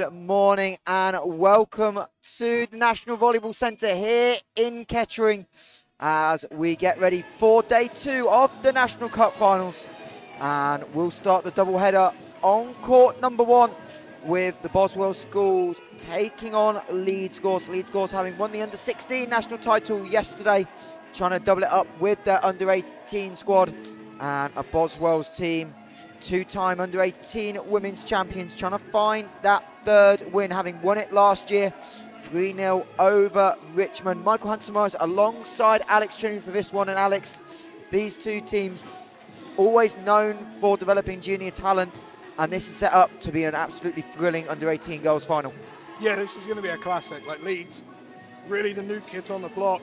Good morning and welcome to the National Volleyball Centre here in Kettering as we get ready for day 2 of the National Cup Finals. And we'll start the doubleheader on court number 1 with the Boswells schools taking on Leeds Gorse. Leeds Gorse having won the under-16 national title yesterday, trying to double it up with their under-18 squad, and a Boswells team, two-time under-18 women's champions, trying to find that third win, having won it last year 3-0 over Richmond. Michael Hansen-Morris alongside Alex Trini for this one. And Alex, these two teams always known for developing junior talent, and this is set up to be an absolutely thrilling under-18 girls final. Yeah, this is going to be a classic. Like Leeds, really the new kids on the block,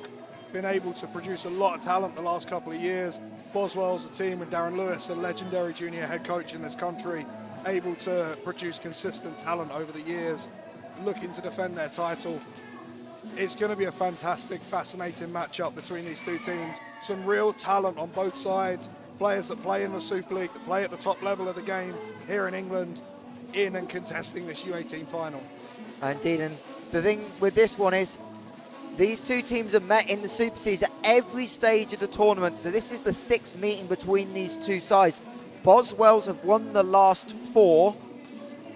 been able to produce a lot of talent the last couple of years. Boswell's a team with Darren Lewis, a legendary junior head coach in this country, able to produce consistent talent over the years, looking to defend their title. It's going to be a fantastic, fascinating matchup between these two teams. Some real talent on both sides, players that play in the Super League, that play at the top level of the game here in England, in and contesting this U18 final. Indeed, and the thing with this one is these two teams have met in the Super Series at every stage of the tournament, so this is the 6th meeting between these two sides. Boswells have won the last 4,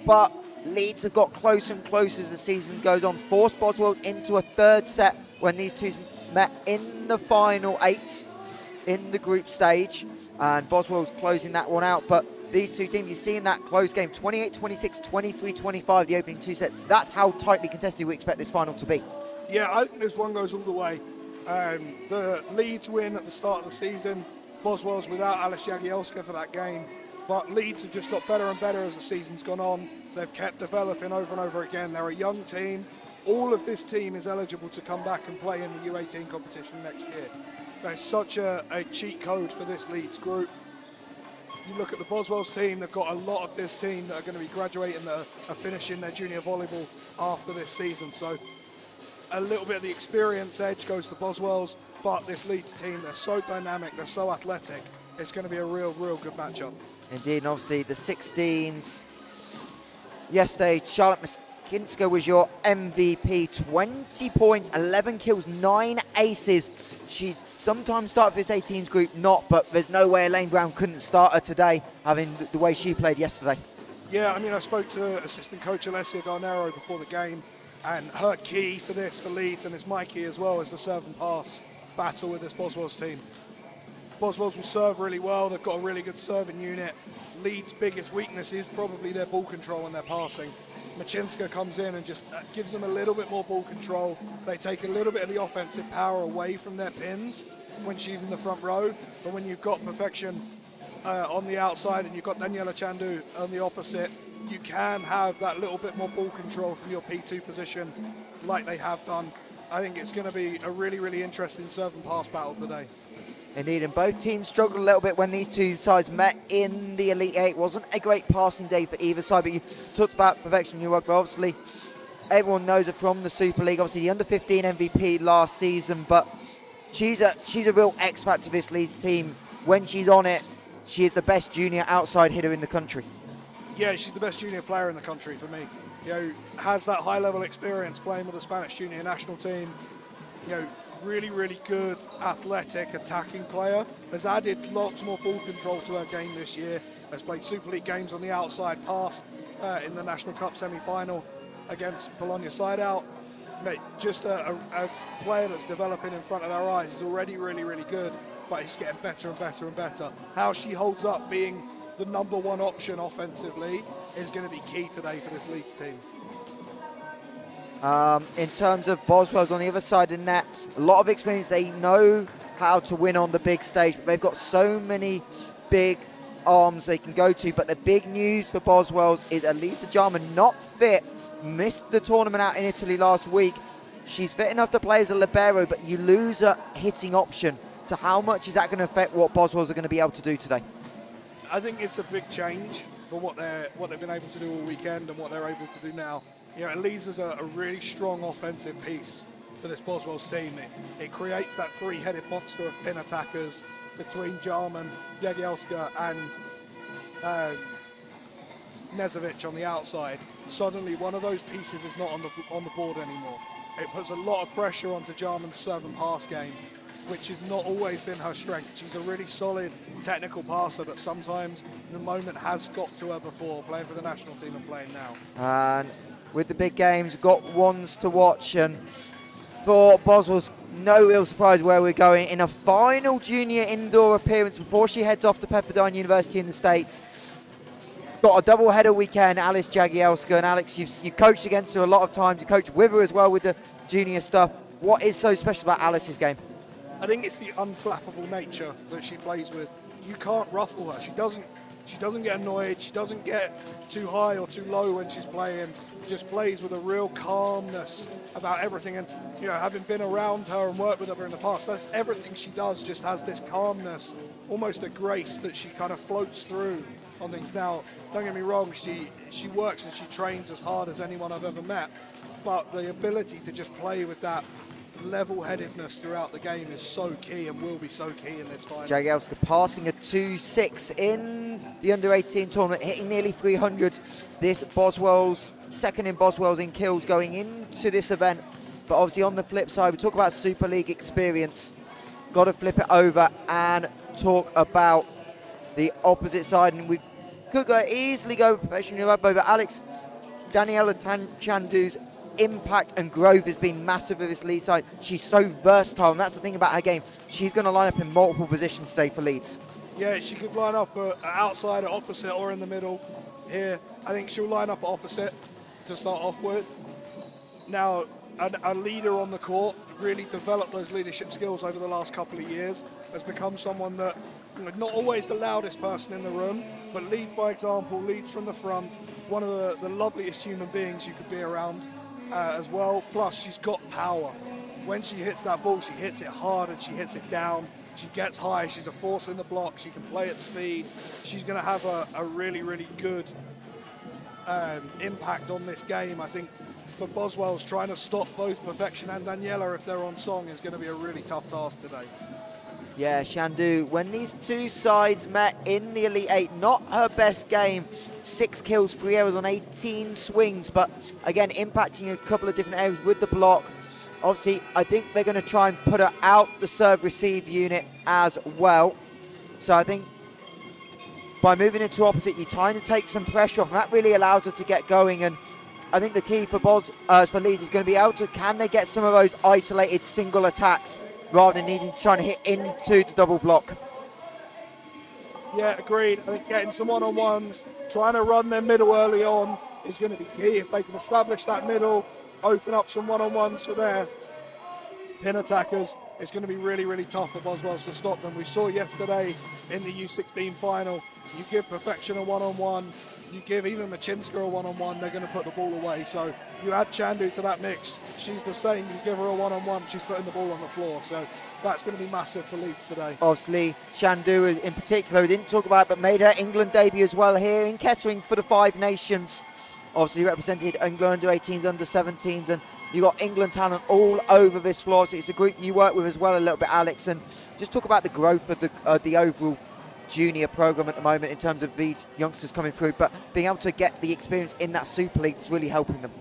but Leeds have got closer and closer as the season goes on, forced Boswells into a third set when these two met in the final 8 in the group stage, and Boswell's closing that one out. But these two teams, you're seeing that close game, 28-26, 23-25, the opening 2 sets. That's how tightly contested we expect this final to be. Yeah, I think this one goes all the way. The Leeds win at the start of the season. Boswell's without Alice Jagielska for that game. But Leeds have just got better and better as the season's gone on. They've kept developing over and over again. They're a young team. All of this team is eligible to come back and play in the U18 competition next year. There's such a cheat code for this Leeds group. You look at the Boswells team, they've got a lot of this team that are going to be graduating, that are finishing their junior volleyball after this season. So a little bit of the experience edge goes to Boswells, but this Leeds team, they're so dynamic, they're so athletic. It's going to be a real good matchup. Indeed, and obviously the 16s. Yesterday, Charlotte Miskinska was your MVP. 20 points, 11 kills, 9 aces. She sometimes started for this 18s group, not, but there's no way Elaine Brown couldn't start her today, having the way she played yesterday. Yeah, I mean, I spoke to assistant coach Alessia Garnero before the game, and her key for this, for Leeds, and it's my key as well, is the serve and pass battle with this Boswells team. Boswells will serve really well. They've got a really good serving unit. Leeds' biggest weakness is probably their ball control and their passing. Machinska comes in and just gives them a little bit more ball control. They take a little bit of the offensive power away from their pins when she's in the front row. But when you've got Perfection on the outside and you've got Daniela Chandu on the opposite, you can have that little bit more ball control from your P2 position like they have done. I think it's going to be a really interesting serve and pass battle today. Indeed, and both teams struggled a little bit when these two sides met in the Elite 8. It wasn't a great passing day for either side, but you talked about Perfection New York, but obviously everyone knows her from the Super League, obviously the under-15 MVP last season, but she's a real X-factor to this Leeds team. When she's on it, she is the best junior outside hitter in the country. Yeah, she's the best junior player in the country for me. You know, has that high-level experience playing with the Spanish junior national team. You know, really good, athletic, attacking player. Has added lots more ball control to her game this year. Has played Super League games on the outside, passed in the National Cup semi-final against Bologna side-out. Just a player that's developing in front of our eyes. Is already really good, but it's getting better and better and better. How she holds up being the number 1 option offensively is going to be key today for this Leeds team. In terms of Boswells on the other side of the net, a lot of experience. They know how to win on the big stage. They've got so many big arms they can go to, but the big news for Boswells is Elisa Jarman, not fit, missed the tournament out in Italy last week. She's fit enough to play as a libero, but you lose a hitting option. So how much is that going to affect what Boswells are going to be able to do today? I think it's a big change for what they've been able to do all weekend and what they're able to do now. You know, Elisa's a really strong offensive piece for this Boswells team. It creates that 3-headed monster of pin attackers between Jarman, Jagielska and Nezovic on the outside, suddenly one of those pieces is not on the board anymore. It puts a lot of pressure onto Jarman's serve and pass game, which has not always been her strength. She's a really solid technical passer, but sometimes the moment has got to her before, playing for the national team and playing now. And with the big games, got ones to watch. And for Boswells, no real surprise where we're going. In a final junior indoor appearance before she heads off to Pepperdine University in the States. Got a double-header weekend, Alice Jagielska. And Alex, you coached against her a lot of times. You coached with her as well with the junior stuff. What is so special about Alice's game? I think it's the unflappable nature that she plays with. You can't ruffle her. She doesn't get annoyed. She doesn't get too high or too low when she's playing. Just plays with a real calmness about everything. And you know, having been around her and worked with her in the past, that's everything she does. Just has this calmness, almost a grace that she kind of floats through on things. Now, don't get me wrong. She works and she trains as hard as anyone I've ever met. But the ability to just play with that level-headedness throughout the game is so key and will be so key in this final. Jagielska passing a 2-6 in the under-18 tournament, hitting nearly 300. This Boswells, second in Boswells in kills going into this event. But obviously on the flip side, we talk about Super League experience. Got to flip it over and talk about the opposite side. And we could easily go professional rugby, but Alex, Daniela Chandu's impact and growth has been massive for this Leeds side. She's so versatile, and that's the thing about her game. She's going to line up in multiple positions today for Leeds. Yeah, she could line up outside, at opposite, or in the middle here. I think she'll line up at opposite to start off with. Now, a leader on the court, really developed those leadership skills over the last couple of years, has become someone that, you know, not always the loudest person in the room, but leads by example, leads from the front, one of the loveliest human beings you could be around. As well, plus she's got power. When she hits that ball, she hits it hard and she hits it down. She gets high, she's a force in the block, she can play at speed. She's going to have a really, really good impact on this game. I think for Boswells, trying to stop both Perfection and Daniela if they're on song is going to be a really tough task today. Yeah, Chandu, when these two sides met in the Elite 8, not her best game. 6 kills, 3 errors on 18 swings, but again, impacting a couple of different areas with the block. Obviously, I think they're going to try and put her out the serve-receive unit as well. So I think by moving into opposite, you're trying to take some pressure off, and that really allows her to get going. And I think the key for Leeds is going to be able to, can they get some of those isolated single attacks rather than needing to try and hit into the double block. Yeah, agreed. I think getting some one-on-ones, trying to run their middle early on is going to be key. If they can establish that middle, open up some one-on-ones for their pin attackers, it's going to be really, really tough for Boswells to stop them. We saw yesterday in the U16 final, you give Perfection a one-on-one, you give even Machinska a one-on-one, they're going to put the ball away. So you add Chandu to that mix, she's the same. You give her a one-on-one, she's putting the ball on the floor. So that's going to be massive for Leeds today. Obviously, Chandu in particular, we didn't talk about it, but made her England debut as well here in Kettering for the Five Nations. Obviously represented England under-18s, under-17s, and you got England talent all over this floor. So it's a group you work with as well a little bit, Alex. And just talk about the growth of the overall junior program at the moment in terms of these youngsters coming through, but being able to get the experience in that Super League is really helping them.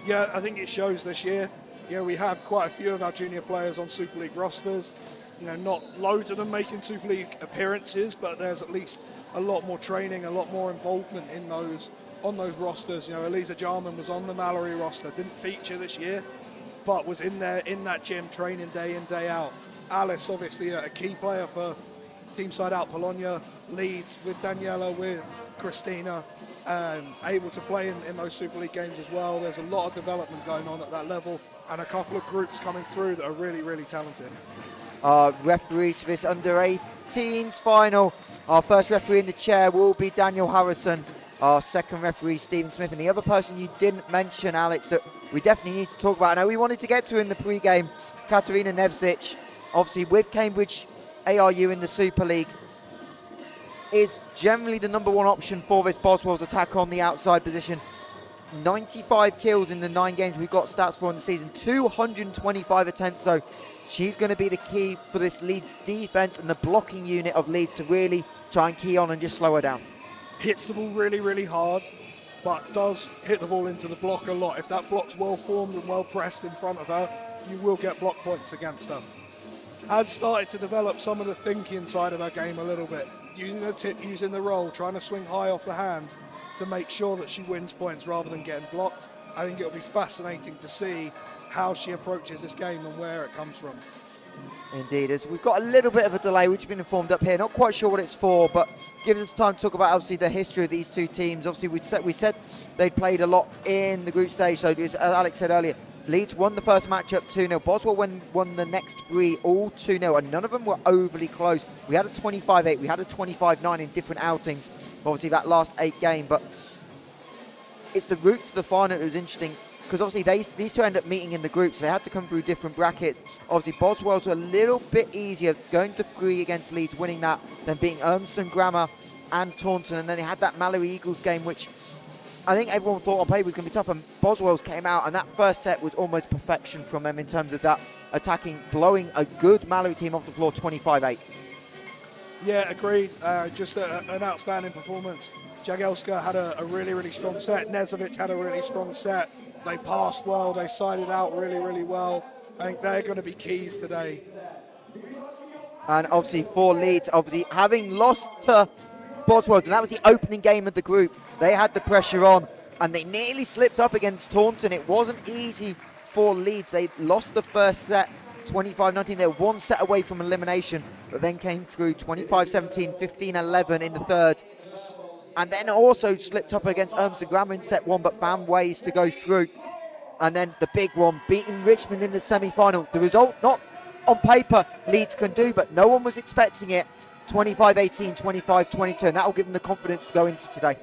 Yeah, I think it shows this year. Yeah, we have quite a few of our junior players on Super League rosters. You know, not loads of them making Super League appearances, but there's at least a lot more training, a lot more involvement in on those rosters. You know, Eliza Jarman was on the Mallory roster, didn't feature this year, but was in there in that gym training day in, day out. Alice, obviously a key player for team side out Bologna, Leeds with Daniela, with Christina, able to play in those Super League games as well. There's a lot of development going on at that level, and a couple of groups coming through that are really, really talented. Our referees for this under-18s final. Our first referee in the chair will be Daniel Harrison. Our second referee, Stephen Smith. And the other person you didn't mention, Alex, that we definitely need to talk about. I know we wanted to get to in the pre-game, Katarina Nevzic, obviously with Cambridge ARU in the Super League, is generally the number one option for this Boswells attack on the outside position. 95 kills in the 9 games we've got stats for in the season, 225 attempts, so she's going to be the key for this Leeds defence and the blocking unit of Leeds to really try and key on and just slow her down. Hits the ball really, really hard. but does hit the ball into the block a lot. If that block's well formed and well pressed in front of her, you will get block points against her. Has started to develop some of the thinking side of her game a little bit, using the tip, using the roll, trying to swing high off the hands to make sure that she wins points rather than getting blocked. I think it'll be fascinating to see how she approaches this game and where it comes from. Indeed, as we've got a little bit of a delay, which has been informed up here. Not quite sure what it's for, but gives us time to talk about obviously the history of these two teams. Obviously, we said they'd played a lot in the group stage. So as Alex said earlier, Leeds won the first matchup 2-0. Boswell won the next three all 2-0, and none of them were overly close. We had a 25-8, we had a 25-9 in different outings. Obviously, that last 8 game, but it's the route to the final that was interesting, because obviously these two end up meeting in the groups. So they had to come through different brackets. Obviously, Boswells were a little bit easier, going to 3 against Leeds, winning that, then beating Urmston Grammar and Taunton, and then they had that Mallory Eagles game, which I think everyone thought on paper was going to be tough, and Boswells came out, and that first set was almost perfection from them in terms of that attacking, blowing a good Mallory team off the floor 25-8. Yeah, agreed. Just an outstanding performance. Jagielska had a really, really strong set. Nezovic had a really strong set. They passed well. They sided out really, really well. I think they're going to be keys today. And obviously for Leeds, obviously having lost to Boswells, and that was the opening game of the group, they had the pressure on, and they nearly slipped up against Taunton. It wasn't easy for Leeds. They lost the first set 25-19. They were one set away from elimination, but then came through 25-17, 15-11 in the third. And then also slipped up against Urmston Grammar in set 1, but found ways to go through. And then the big one, beating Richmond in the semi-final. The result, not on paper, Leeds can do, but no one was expecting it. 25-18, 25-22, and that will give them the confidence to go into today.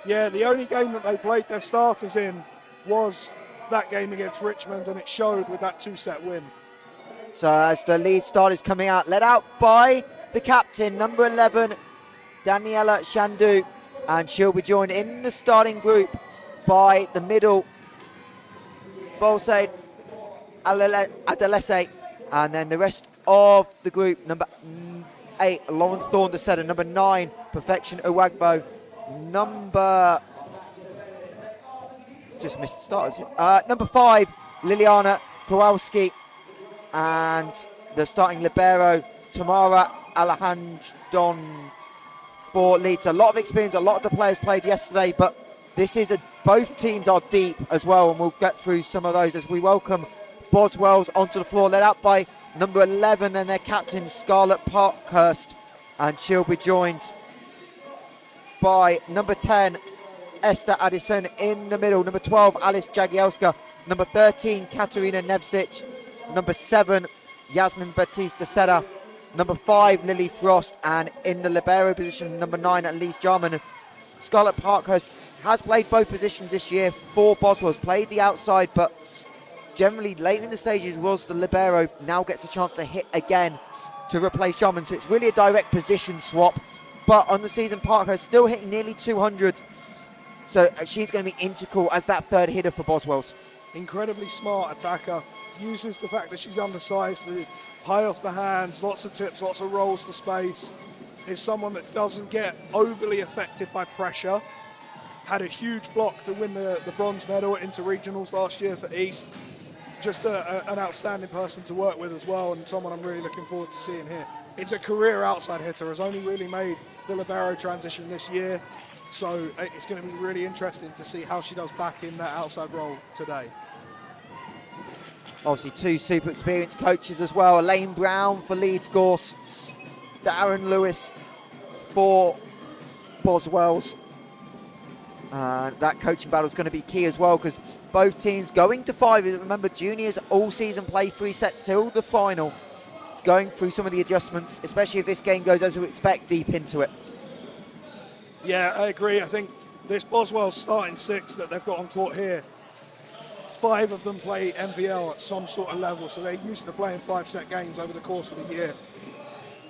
Yeah, the only game that they played their starters in was that game against Richmond, and it showed with that 2-set win. So as the Leeds starters coming out, led out by the captain, number 11, Daniela Shandu, and she'll be joined in the starting group by the middle, Bolsaid Adelese, and then the rest of the group, number 8, Lauren Thorne, the setter, number 9, Perfection Uwagbo, just missed the starters, number 5, Liliana Kowalski, and the starting libero, Tamara Alahandon for Leeds. A lot of experience, a lot of the players played yesterday, but this is both teams are deep as well, and we'll get through some of those as we welcome Boswells onto the floor, led out by number 11 and their captain, Scarlett Parkhurst, and she'll be joined by number 10, Esther Addison in the middle, number 12, Alice Jagielska, number 13, Katerina Nevsic, number 7, Yasmin Batista Seda, number 5, Lily Frost, and in the libero position, number 9, Elise Jarman. Scarlett Parkhurst has played both positions this year for Boswells, played the outside, but generally late in the stages was the libero, now gets a chance to hit again to replace Jarman. So it's really a direct position swap, but on the season, Parkhurst still hitting nearly 200. So she's going to be integral as that third hitter for Boswells. Incredibly smart attacker, uses the fact that she's undersized to high off the hands, lots of tips, lots of rolls to space. Is someone that doesn't get overly affected by pressure. Had a huge block to win the bronze medal at Interregionals last year for East. Just an outstanding person to work with as well, and someone I'm really looking forward to seeing here. It's a career outside hitter, has only really made the libero transition this year. So it's going to be really interesting to see how she does back in that outside role today. Obviously 2 super experienced coaches as well. Elaine Brown for Leeds Gorse, Darren Lewis for Boswells. That coaching battle is going to be key as well, because both teams going to 5. Remember, juniors all season play 3 sets till the final, going through some of the adjustments, especially if this game goes as we expect deep into it. Yeah, I agree. I think this Boswell's starting 6 that they've got on court here, 5 of them play MVL at some sort of level, so they're used to playing 5-set games over the course of the year.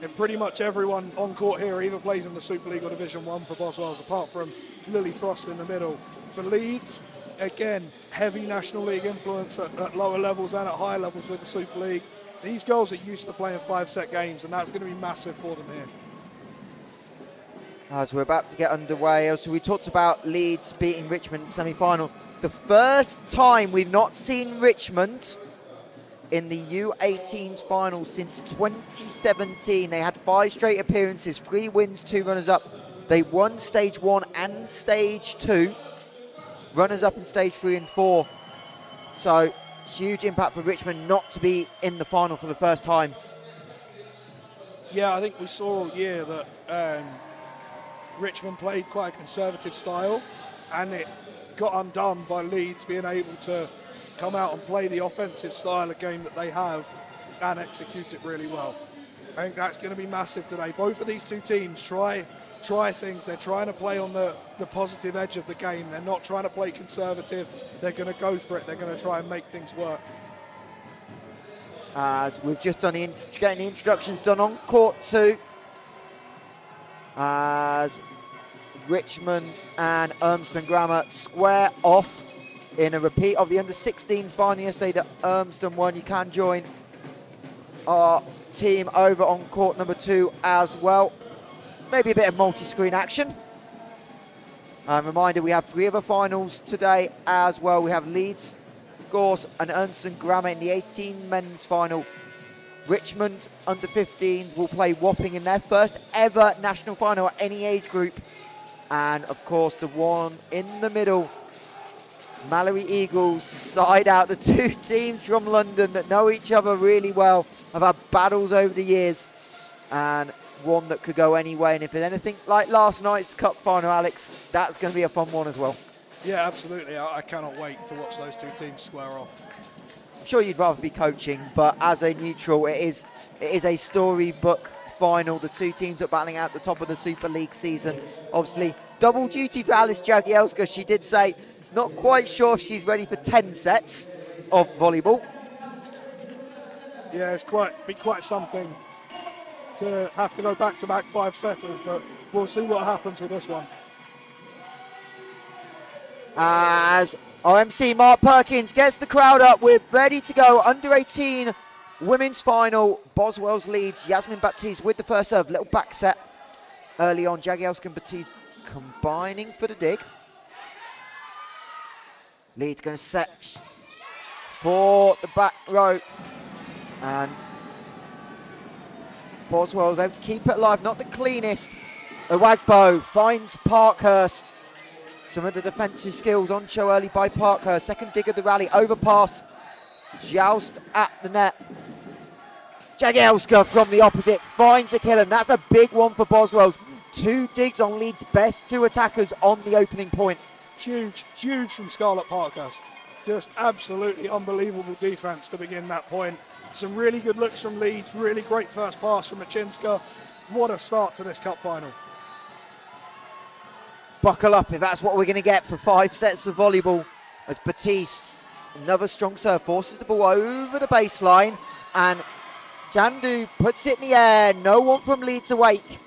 And pretty much everyone on court here either plays in the Super League or Division 1 for Boswells, apart from Lily Frost in the middle. For Leeds, again, heavy National League influence at lower levels and at higher levels with the Super League. These girls are used to playing 5-set games, and that's going to be massive for them here. as we're about to get underway. So we talked about Leeds beating Richmond semi-final. The first time we've not seen Richmond in the U18's final since 2017. They had 5 straight appearances, 3 wins, 2 runners-up. They won stage 1 and stage 2. Runners-up in stage 3 and 4. So huge impact for Richmond not to be in the final for the first time. Yeah, I think we saw all year that Richmond played quite a conservative style, and it got undone by Leeds being able to come out and play the offensive style of game that they have and execute it really well. I think that's going to be massive today. Both of these two teams try things. They're trying to play on the positive edge of the game. They're not trying to play conservative. They're going to go for it. They're going to try and make things work. As we've just done getting the introductions done on court 2, as Richmond and Urmston Grammar square off in a repeat of the under-16 final yesterday that Urmston won. You can join our team over on court number 2 as well. Maybe a bit of multi-screen action. Reminder, we have 3 other finals today as well. We have Leeds, Gorse and Urmston Grammar in the 18 men's final. Richmond under-15s will play Wapping in their first ever national final at any age group. And of course the one in the middle, Mallory Eagles side out the 2 teams from London that know each other really well, have had battles over the years, and one that could go any way. And if it's anything like last night's cup final, Alex, that's going to be a fun one as well. Yeah, absolutely. I cannot wait to watch those 2 teams square off. I'm sure you'd rather be coaching, but as a neutral, it is a storybook final. The 2 teams are battling out the top of the Super League season. Obviously, double duty for Alice Jagielska. She did say not quite sure if she's ready for 10 sets of volleyball. Yeah, it's be quite something to have to go back-to-back 5-setters, but we'll see what happens with this one. As our MC Mark Perkins gets the crowd up, we're ready to go. Under 18 women's final, Boswells Leeds. Yasmin Baptiste with the first serve, little back set early on. Jagielska and Baptiste combining for the dig. Leeds going to set for the back row, and Boswell's able to keep it alive. Not the cleanest. Owagbo finds Parkhurst. Some of the defensive skills on show early by Parkhurst. Second dig of the rally, overpass, joust at the net. Jagielska from the opposite finds a kill, and that's a big one for Boswells. 2 digs on Leeds' best 2 attackers on the opening point. Huge from Scarlett Parkhurst. Just absolutely unbelievable defence to begin that point. Some really good looks from Leeds, really great first pass from Machinska. What a start to this cup final. Buckle up if that's what we're going to get for 5 sets of volleyball, as Baptiste, another strong serve, forces the ball over the baseline, and Jandu puts it in the air. No one from Leeds awake.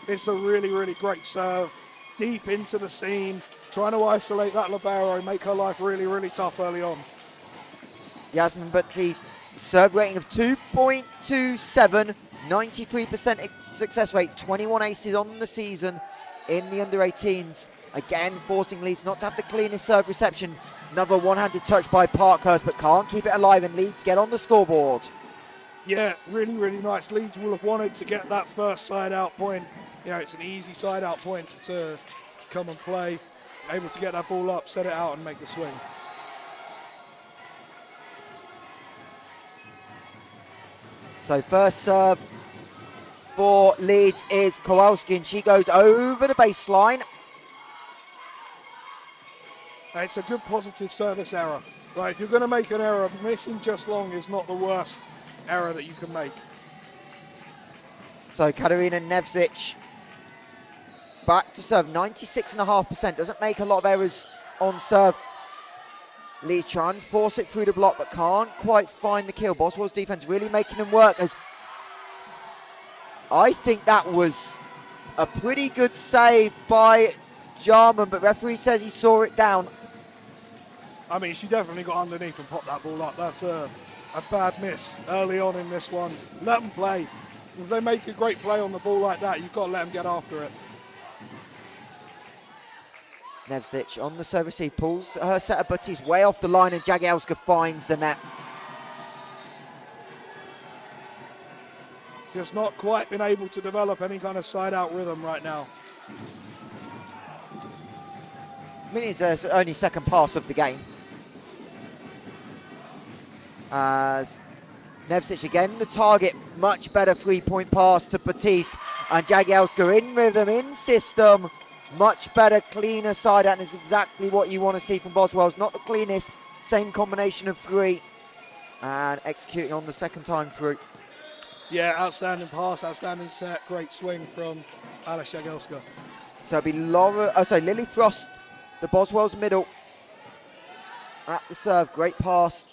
It's a really great serve, deep into the seam, trying to isolate that libero, make her life really tough early on. Yasmin Baptiste, serve rating of 2.27, 93% success rate, 21 aces on the season in the under-18s. Again, forcing Leeds not to have the cleanest serve reception. Another one-handed touch by Parkhurst, but can't keep it alive, and Leeds get on the scoreboard. Yeah, really nice. Leeds will have wanted to get that first side-out point. You know, it's an easy side-out point to come and play. Able to get that ball up, set it out, and make the swing. So first serve for Leeds is Kowalski, and she goes over the baseline. It's a good positive service error. Right, if you're going to make an error, missing just long is not the worst error that you can make. So Katarina Nevzic back to serve, 96.5%. Doesn't make a lot of errors on serve. Leeds try and force it through the block, but can't quite find the kill. Boswell's defense really making them work. As I think that was a pretty good save by Jarman, but referee says he saw it down. I mean, she definitely got underneath and popped that ball up. That's a bad miss early on in this one. Let them play. If they make a great play on the ball like that, you've got to let them get after it. Nevsic on the serve receive, pulls her setter, but he's way off the line, and Jagielska finds the net. Just not quite been able to develop any kind of side-out rhythm right now. I mean, it's only second pass of the game. As Nevsic again, the target, much better 3-point pass to Batiste, and Jagielska in rhythm, in system, much better, cleaner side out, and is exactly what you want to see from Boswells. Not the cleanest, same combination of 3, and executing on the second time through. Yeah, outstanding pass, outstanding set, great swing from Alice Jagielska. So it'll be Lily Frost, the Boswells middle, at the serve, great pass.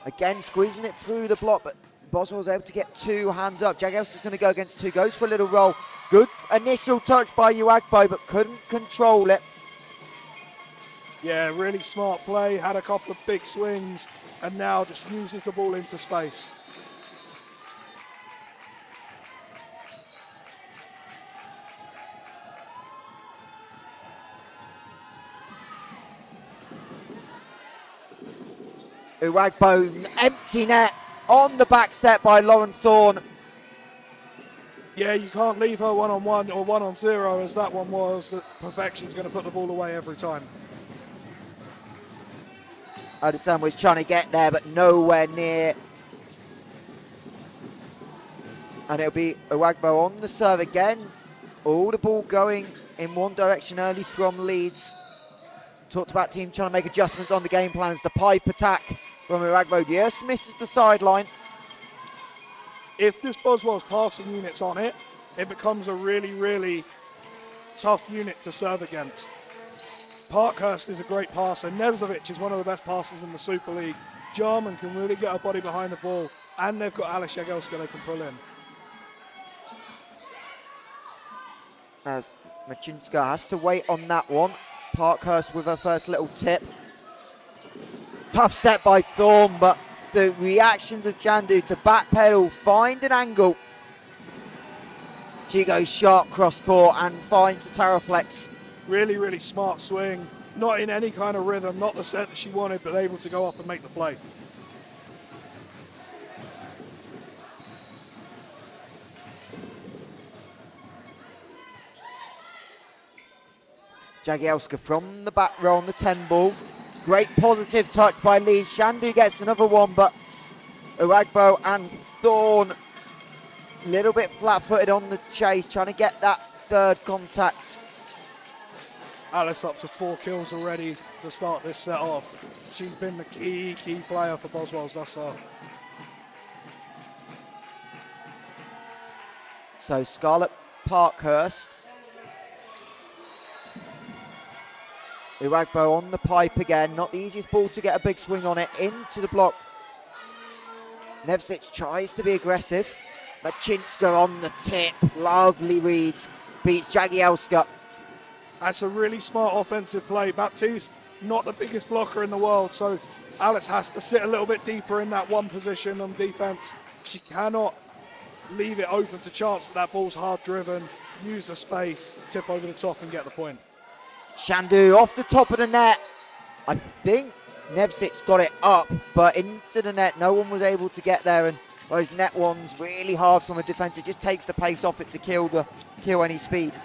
Again, squeezing it through the block, but Boswell's able to get 2 hands up. Jagielska's going to go against 2, goes for a little roll. Good initial touch by Uagbo, but couldn't control it. Yeah, really smart play, had a couple of big swings, and now just uses the ball into space. Uagbo, empty net on the back set by Lauren Thorne. Yeah, you can't leave her 1-on-1 or 1-on-0 as that one was. Perfection's going to put the ball away every time. Addison was trying to get there, but nowhere near. And it'll be Uagbo on the serve again. All the ball going in one direction early from Leeds. Talked about team trying to make adjustments on the game plans. The pipe attack from Uagbo just misses the sideline. If this Boswell's passing unit's on it, it becomes a really, really tough unit to serve against. Parkhurst is a great passer. Nevzovic is one of the best passers in the Super League. Jarman can really get her body behind the ball, and they've got Alice Jagielska they can pull in. As Machinska has to wait on that one. Parkhurst with her first little tip. Tough set by Thorne, but the reactions of Jandu to backpedal, find an angle. She goes sharp cross court and finds the Taraflex. Really, really smart swing. Not in any kind of rhythm, not the set that she wanted, but able to go up and make the play. Jagielska from the back row on the 10 ball. Great positive touch by Leeds. Shandu gets another one, but Uagbo and Thorne a little bit flat-footed on the chase, trying to get that third contact. Alice up to 4 kills already to start this set off. She's been the key player for Boswells thus far. So Scarlett Parkhurst. Uagbo on the pipe again. Not the easiest ball to get a big swing on it. Into the block. Nevsic tries to be aggressive. Machinska on the tip. Lovely read. Beats Jagielska. That's a really smart offensive play. Baptiste, not the biggest blocker in the world, so Alice has to sit a little bit deeper in that one position on defense. She cannot leave it open to chance that ball's hard driven. Use the space, tip over the top and get the point. Shandu off the top of the net. I think Nevsic got it up, but into the net. No one was able to get there, and those net ones really hard from a defence. It just takes the pace off it to kill any speed.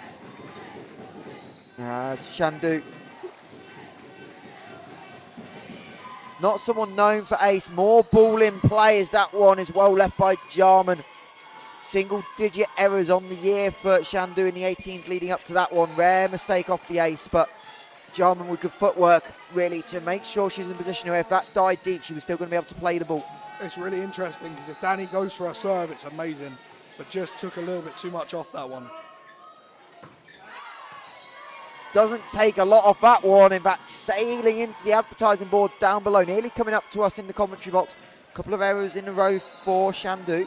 As Shandu, not someone known for ace. More ball in play as that one is well left by Jarman. Single-digit errors on the year for Shandu in the 18s leading up to that one. Rare mistake off the ace, but Jarman with good footwork, really, to make sure she's in position where if that died deep, she was still going to be able to play the ball. It's really interesting because if Danny goes for a serve, it's amazing, but just took a little bit too much off that one. Doesn't take a lot off that one. In fact, sailing into the advertising boards down below, nearly coming up to us in the commentary box. A couple of errors in a row for Shandu.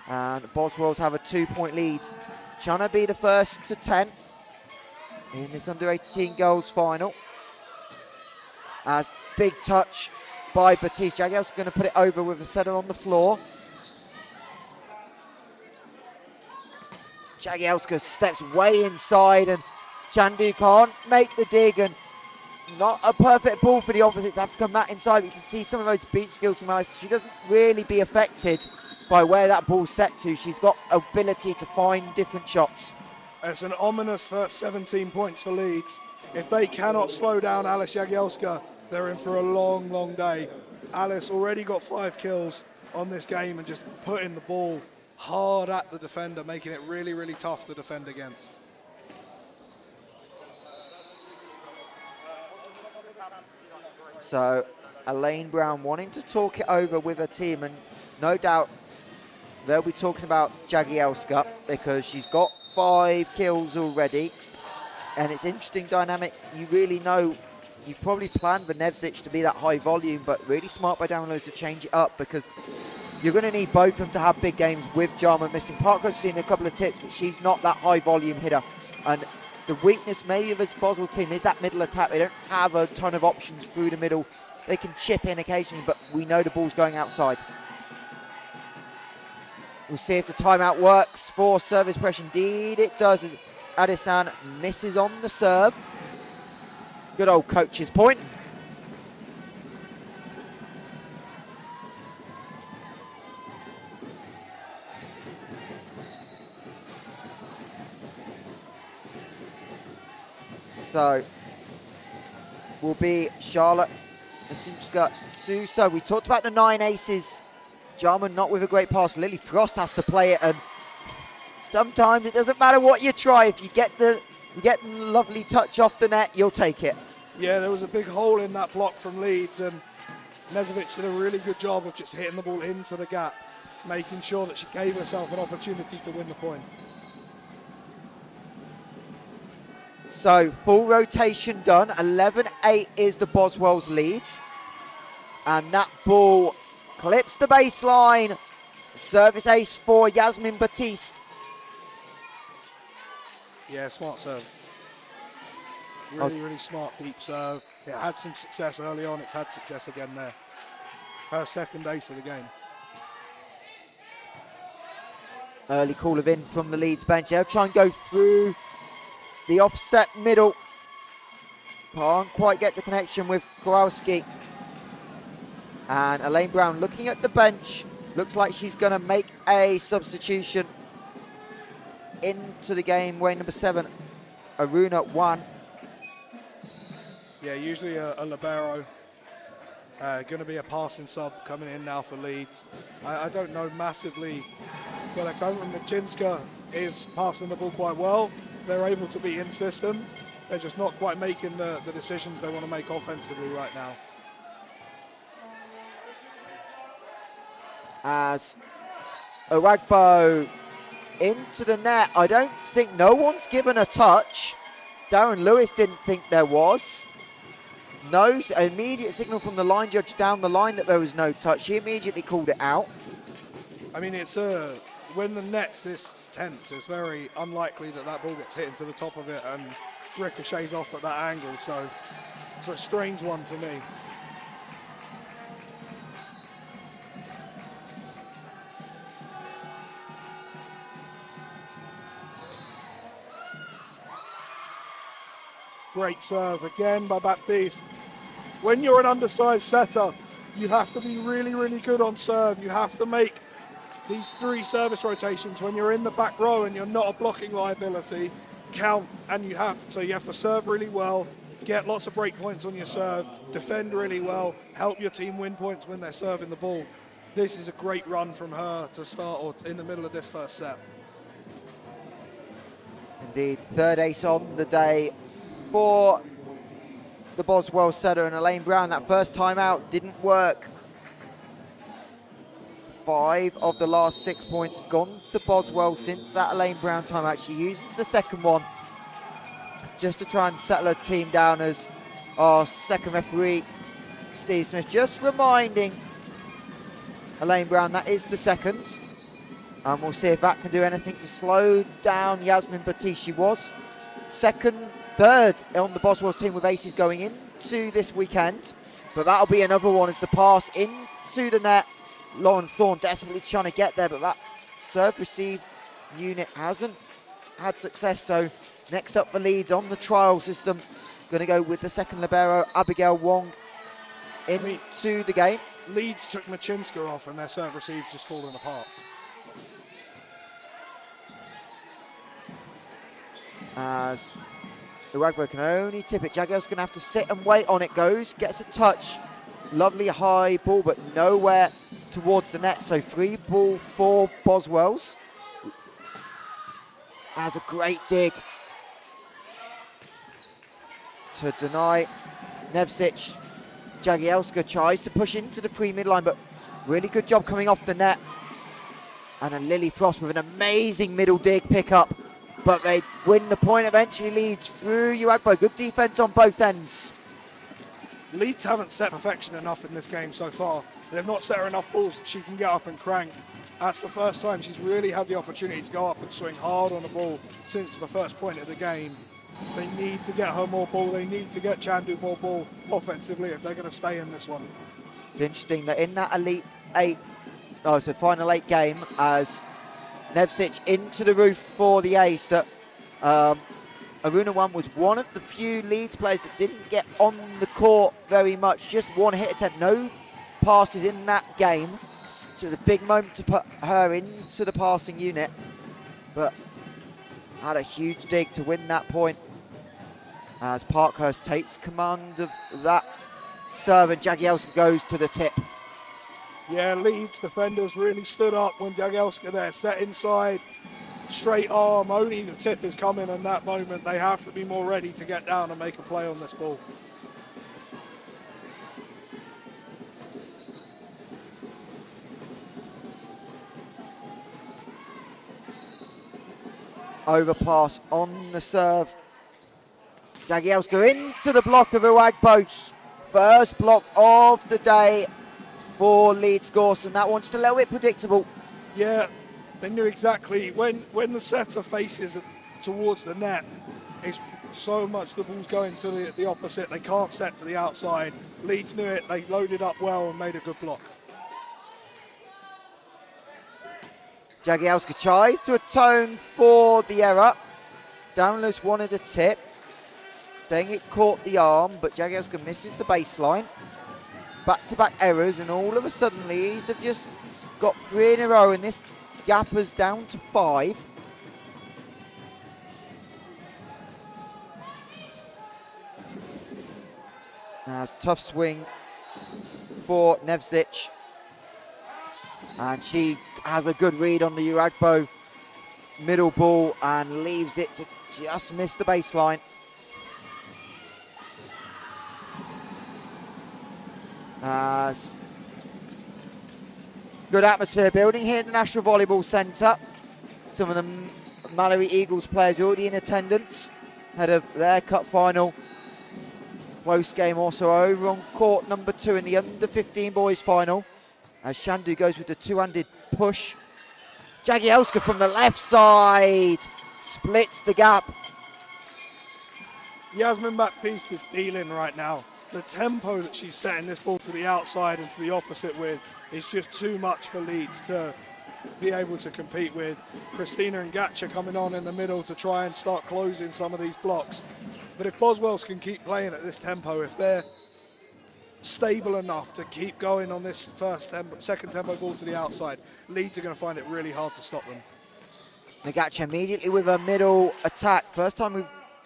And Boswells have a 2-point lead. Trying to be the first to 10 in this under-18 girls final. As big touch by Batiste. Jagiel's going to put it over with a setter on the floor. Jagielska steps way inside and Chandu can't make the dig, and not a perfect ball for the opposite to have to come back inside. You can see some of those beat skills from Alice. She doesn't really be affected by where that ball's set to. She's got ability to find different shots. It's an ominous first 17 points for Leeds. If they cannot slow down Alice Jagielska, they're in for a long, long day. Alice already got 5 kills on this game and just putting the ball hard at the defender, making it really, really tough to defend against. So Elaine Brown wanting to talk it over with her team, and no doubt they'll be talking about Jagielska because she's got 5 kills already. And it's interesting dynamic. You really know, you probably planned Venevzic to be that high volume, but really smart by Darren Lewis to change it up because you're going to need both of them to have big games with Jarman missing. Parker's seen a couple of tips, but she's not that high volume hitter. And the weakness maybe of this Boswell team is that middle attack. They don't have a ton of options through the middle. They can chip in occasionally, but we know the ball's going outside. We'll see if the timeout works for service pressure. Indeed it does, as Adesan misses on the serve. Good old coach's point. So, will be Charlotte Sousa. We talked about the 9 aces. Jarman not with a great pass. Lily Frost has to play it, and sometimes it doesn't matter what you try. If you get the lovely touch off the net, you'll take it. Yeah, there was a big hole in that block from Leeds, and Nezovic did a really good job of just hitting the ball into the gap, making sure that she gave herself an opportunity to win the point. So, full rotation done. 11-8 is the Boswells leads. And that ball clips the baseline. Service ace for Yasmin Batiste. Yeah, smart serve. Really, really smart deep serve. It had some success early on. It's had success again there. Her second ace of the game. Early call of in from the Leeds bench. They'll try and go through the offset middle. Can't quite get the connection with Kowalski. And Elaine Brown looking at the bench. Looks like she's going to make a substitution into the game. Wearing number 7, Aruna 1. Yeah, usually a libero. Going to be a passing sub coming in now for Leeds. I don't know massively, but I don't remember Machinska is passing the ball quite well. They're able to be in system. They're just not quite making the decisions they want to make offensively right now. As Owagbo into the net. I don't think no one's given a touch. Darren Lewis didn't think there was. No immediate signal from the line judge down the line that there was no touch. He immediately called it out. I mean, it's when the net's this tense, it's very unlikely that that ball gets hit into the top of it and ricochets off at that angle. So it's a strange one for me. Great serve again by Baptiste. When you're an undersized setter, you have to be really, really good on serve. You have to make these 3 service rotations when you're in the back row and you're not a blocking liability count, and you have to serve really well, get lots of break points on your serve, defend really well, help your team win points when they're serving the ball. This is a great run from her to start or in the middle of this first set. Indeed, third ace on the day for the Boswell setter, and Elaine Brown. That first time out didn't work. 5 of the last 6 points have gone to Boswell since that Elaine Brown timeout. She uses the second one just to try and settle her team down, as our second referee, Steve Smith, just reminding Elaine Brown that is the second. And we'll see if that can do anything to slow down Yasmin Batiste. She was third on the Boswell's team with aces going into this weekend. But that'll be another one as the pass into the net. Lauren Thorne desperately trying to get there, but that serve receive unit hasn't had success. So next up for Leeds on the trial system, going to go with the second libero, Abigail Wong, into the game. Leeds took Machinska off and their serve receive's just fallen apart. As Uwagbo can only tip it. Jagiel's going to have to sit and wait on it. Goes, gets a touch. Lovely high ball, but nowhere towards the net. So free ball for Boswells. Has a great dig to deny Nevsic. Jagielska tries to push into the free midline, but really good job coming off the net. And then Lily Frost with an amazing middle dig pickup. But they win the point eventually. Leeds through Uwagbo. Good defence on both ends. Leeds haven't set perfection enough in this game so far. They've not set her enough balls that she can get up and crank. That's the first time she's really had the opportunity to go up and swing hard on the ball since the first point of the game. They need to get her more ball. They need to get Chandu more ball offensively if they're going to stay in this one. It's interesting that in that final 8 game, as Nevsic into the roof for the ace, that Aruna One was one of the few Leeds players that didn't get on the court very much. Just one hit attempt, no passes in that game. So the big moment to put her into the passing unit, but had a huge dig to win that point. As Parkhurst takes command of that serve and Jagielska goes to the tip. Yeah, Leeds defenders really stood up when Jagielska there, set inside, straight arm, only the tip is coming, and that moment they have to be more ready to get down and make a play on this ball. Overpass on the serve. Jagielska into the block of Uwagbo. First block of the day for Leeds Gorse, and that one's just a little bit predictable. Yeah, they knew exactly when the setter faces towards the net, it's so much the ball's going to the opposite. They can't set to the outside. Leeds knew it. They loaded up well and made a good block. Jagielska tries to atone for the error. Downlows wanted a tip, saying it caught the arm, but Jagielska misses the baseline. Back-to-back errors, and all of a sudden Leeds have just got 3 in a row, and this gap is down to 5. That's a tough swing for Nevsic, and she has a good read on the Uwagbo middle ball and leaves it to just miss the baseline. As good atmosphere building here at the National Volleyball Centre. Some of the Mallory Eagles players already in attendance ahead of their cup final. Close game also over on court number 2 in the under-15 boys final, as Chandu goes with the two-handed push. Jagielska from the left side splits the gap. Yasmin Baptiste is dealing right now. The tempo that she's setting this ball to the outside and to the opposite with is just too much for Leeds to be able to compete with. Christina and Gatcha coming on in the middle to try and start closing some of these blocks. But if Boswells can keep playing at this tempo, if they're stable enough to keep going on this second tempo ball to the outside, Leeds are going to find it really hard to stop them. Nagacha immediately with a middle attack.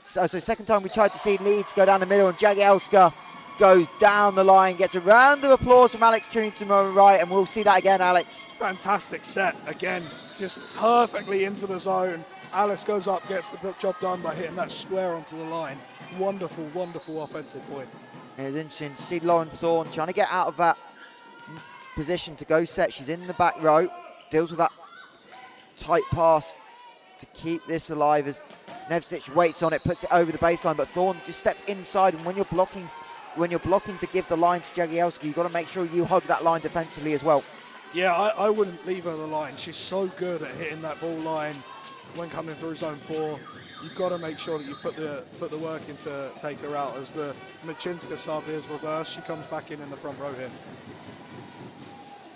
Second time we tried to see Leeds go down the middle, and Jagielska goes down the line, gets a round of applause from Alex Trinity on the right, and we'll see that again, Alex. Fantastic set again, just perfectly into the zone. Alice goes up, gets the job done by hitting that square onto the line. Wonderful, wonderful offensive point. It was interesting to see Lauren Thorne trying to get out of that position to go set. She's in the back row, deals with that tight pass to keep this alive as Nevsic waits on it, puts it over the baseline, but Thorne just steps inside, and when you're blocking to give the line to Jagielska, you've got to make sure you hug that line defensively as well. Yeah, I wouldn't leave her the line. She's so good at hitting that ball line when coming through zone 4. You've got to make sure that you put the work in to take her out. As the Machinska sub is reversed, she comes back in the front row here.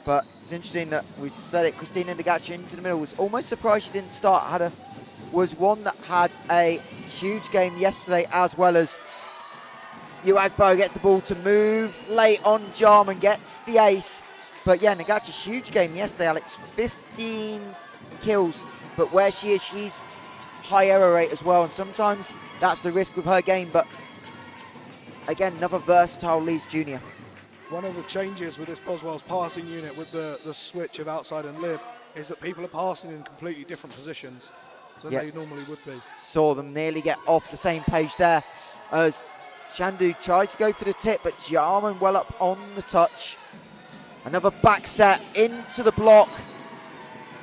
But it's interesting that we said it, Christina Nagacha into the middle. Was almost surprised she didn't start. Had a was one that had a huge game yesterday, as well as Uagbo gets the ball to move late on. Jarman gets the ace. But yeah, Nagacha, huge game yesterday, Alex. 15 kills. But where she is, she's high error rate as well. And sometimes that's the risk with her game. But again, another versatile Leeds junior. One of the changes with this Boswell's passing unit with the switch of outside and lib is that people are passing in completely different positions than they normally would be. Saw them nearly get off the same page there as Shandu tries to go for the tip, but Jarman well up on the touch. Another back set into the block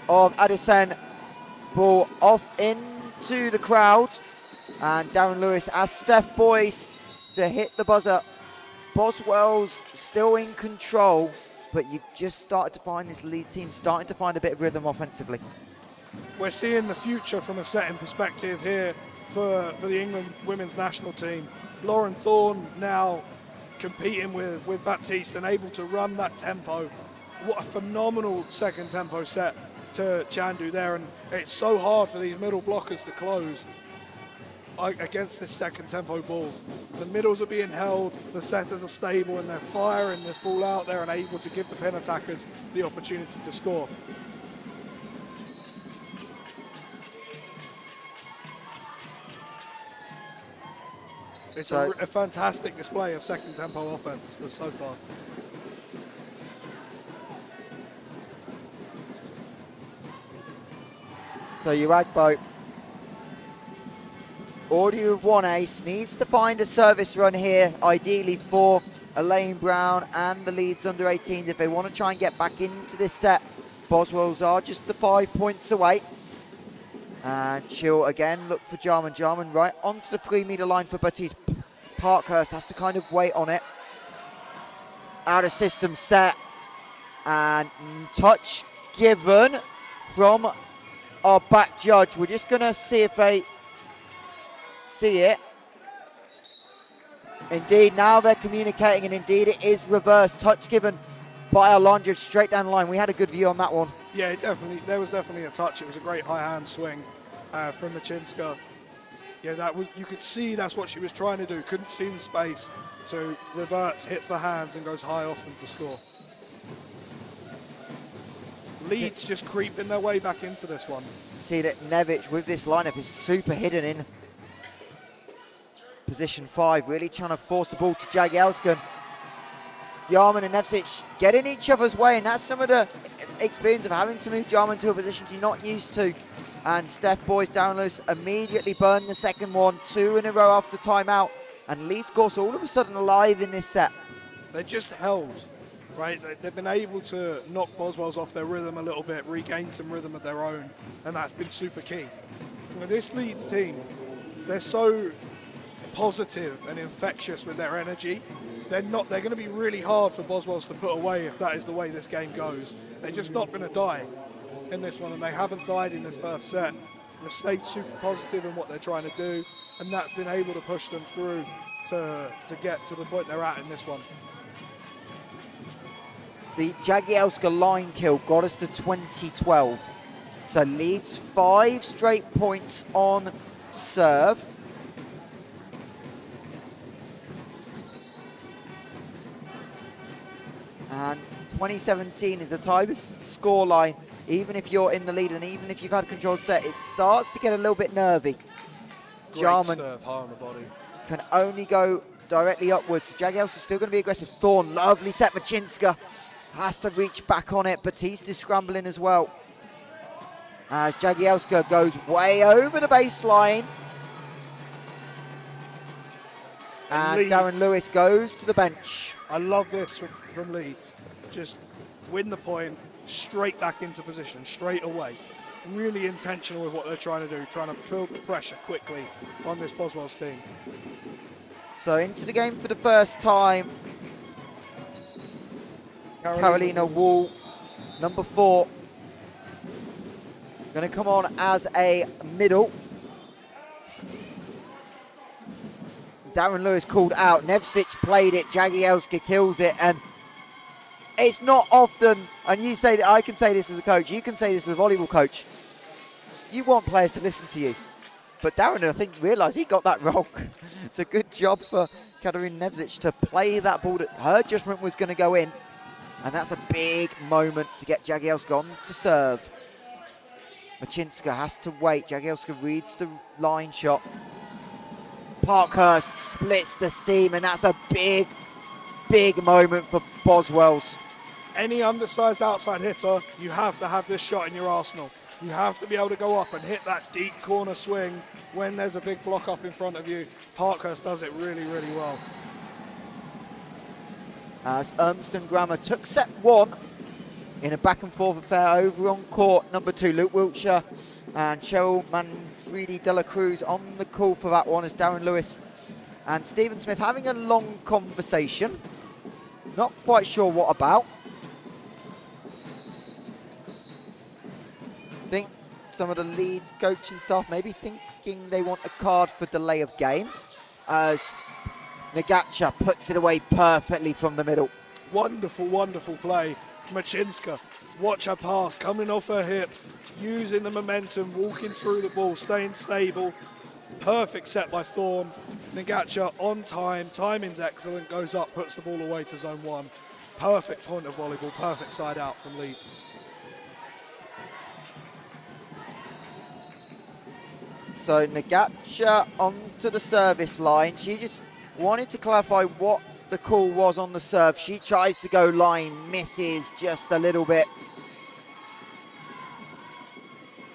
of Addison. Ball off into the crowd. And Darren Lewis asks Steph Boyce to hit the buzzer. Boswells still in control, but you've just started to find this Leeds team starting to find a bit of rhythm offensively. We're seeing the future from a setting perspective here for the England women's national team. Lauren Thorne now competing with Baptiste and able to run that tempo. What a phenomenal second tempo set to Chandu there, and it's so hard for these middle blockers to close against this second tempo ball. The middles are being held, the setters are stable, and they're firing this ball out there and able to give the pin attackers the opportunity to score. It's a fantastic display of second tempo offense so far. So Uagbo, already with one ace, needs to find a service run here, ideally for Elaine Brown and the Leeds under 18s if they want to try and get back into this set. Boswells are just the 5 points away. And she'll again look for Jarman. Jarman right onto the 3 metre line for Baptiste. Parkhurst has to kind of wait on it. Out of system set. And touch given from our back judge. We're just going to see if they see it. Indeed, now they're communicating, and indeed it is reverse. Touch given by Alondra straight down the line. We had a good view on that one. Yeah, there was definitely a touch. It was a great high hand swing from Machinska. Yeah, you could see that's what she was trying to do. Couldn't see the space, so reverts, hits the hands, and goes high off them to score. Leeds just creeping their way back into this one. See that Nevic with this lineup is super hidden in position 5, really trying to force the ball to Jagielska. Jarman and Nevsic get in each other's way, and that's some of the experience of having to move Jarman to a position you're not used to. And Steph Boyce down loose immediately burned the second one, 2 in a row after timeout, and Leeds Gorse all of a sudden alive in this set. They're just held, right? They've been able to knock Boswells off their rhythm a little bit, regain some rhythm of their own, and that's been super key. With this Leeds team, they're so positive and infectious with their energy. They're going to be really hard for Boswells to put away if that is the way this game goes. They're just not going to die in this one, and they haven't died in this first set. They've stayed super positive in what they're trying to do, and that's been able to push them through to get to the point they're at in this one. The Jagielska line kill got us to 20-12. So Leeds 5 straight points on serve. And 2017 is a type of scoreline. Even if you're in the lead and even if you've had a controlled set, it starts to get a little bit nervy. Jarman serve, high on the body. Can only go directly upwards. Jagielska is still going to be aggressive. Thorne, lovely set. Machinska has to reach back on it. Baptiste is scrambling as well. As Jagielska goes way over the baseline. And Darren Lewis goes to the bench. I love this from Leeds. Just win the point, straight back into position, straight away. Really intentional with what they're trying to do, trying to build the pressure quickly on this Boswells team. So into the game for the first time, Carolina Wall, number 4, going to come on as a middle. Darren Lewis called out. Nevsic played it. Jagielska kills it. And it's not often, and you say that I can say this as a coach, you can say this as a volleyball coach. you want players to listen to you. But Darren, I think, realised he got that wrong. It's a good job for Katarina Nevzic to play that ball that her judgment was going to go in. And that's a big moment to get Jagielska on to serve. Machinska has to wait. Jagielska reads the line shot. Parkhurst splits the seam, and that's a big, big moment for Boswells. Any undersized outside hitter, you have to have this shot in your arsenal. You have to be able to go up and hit that deep corner swing when there's a big block up in front of you. Parkhurst does it really, really well. As Urmston Grammar took set 1 in a back and forth affair over on court. Number 2, Luke Wiltshire and Cheryl Manfredi de la Cruz on the call for that one, as Darren Lewis and Stephen Smith having a long conversation. Not quite sure what about. I think some of the Leeds coaching staff maybe thinking they want a card for delay of game, as Nagacha puts it away perfectly from the middle. Wonderful, wonderful play. Machinska, watch her pass, coming off her hip, using the momentum, walking through the ball, staying stable. Perfect set by Thorne. Nagacha on time, timing's excellent, goes up, puts the ball away to zone 1. Perfect point of volleyball, perfect side out from Leeds. So Nagacha onto the service line. She just wanted to clarify what the call was on the serve. She tries to go line, misses just a little bit.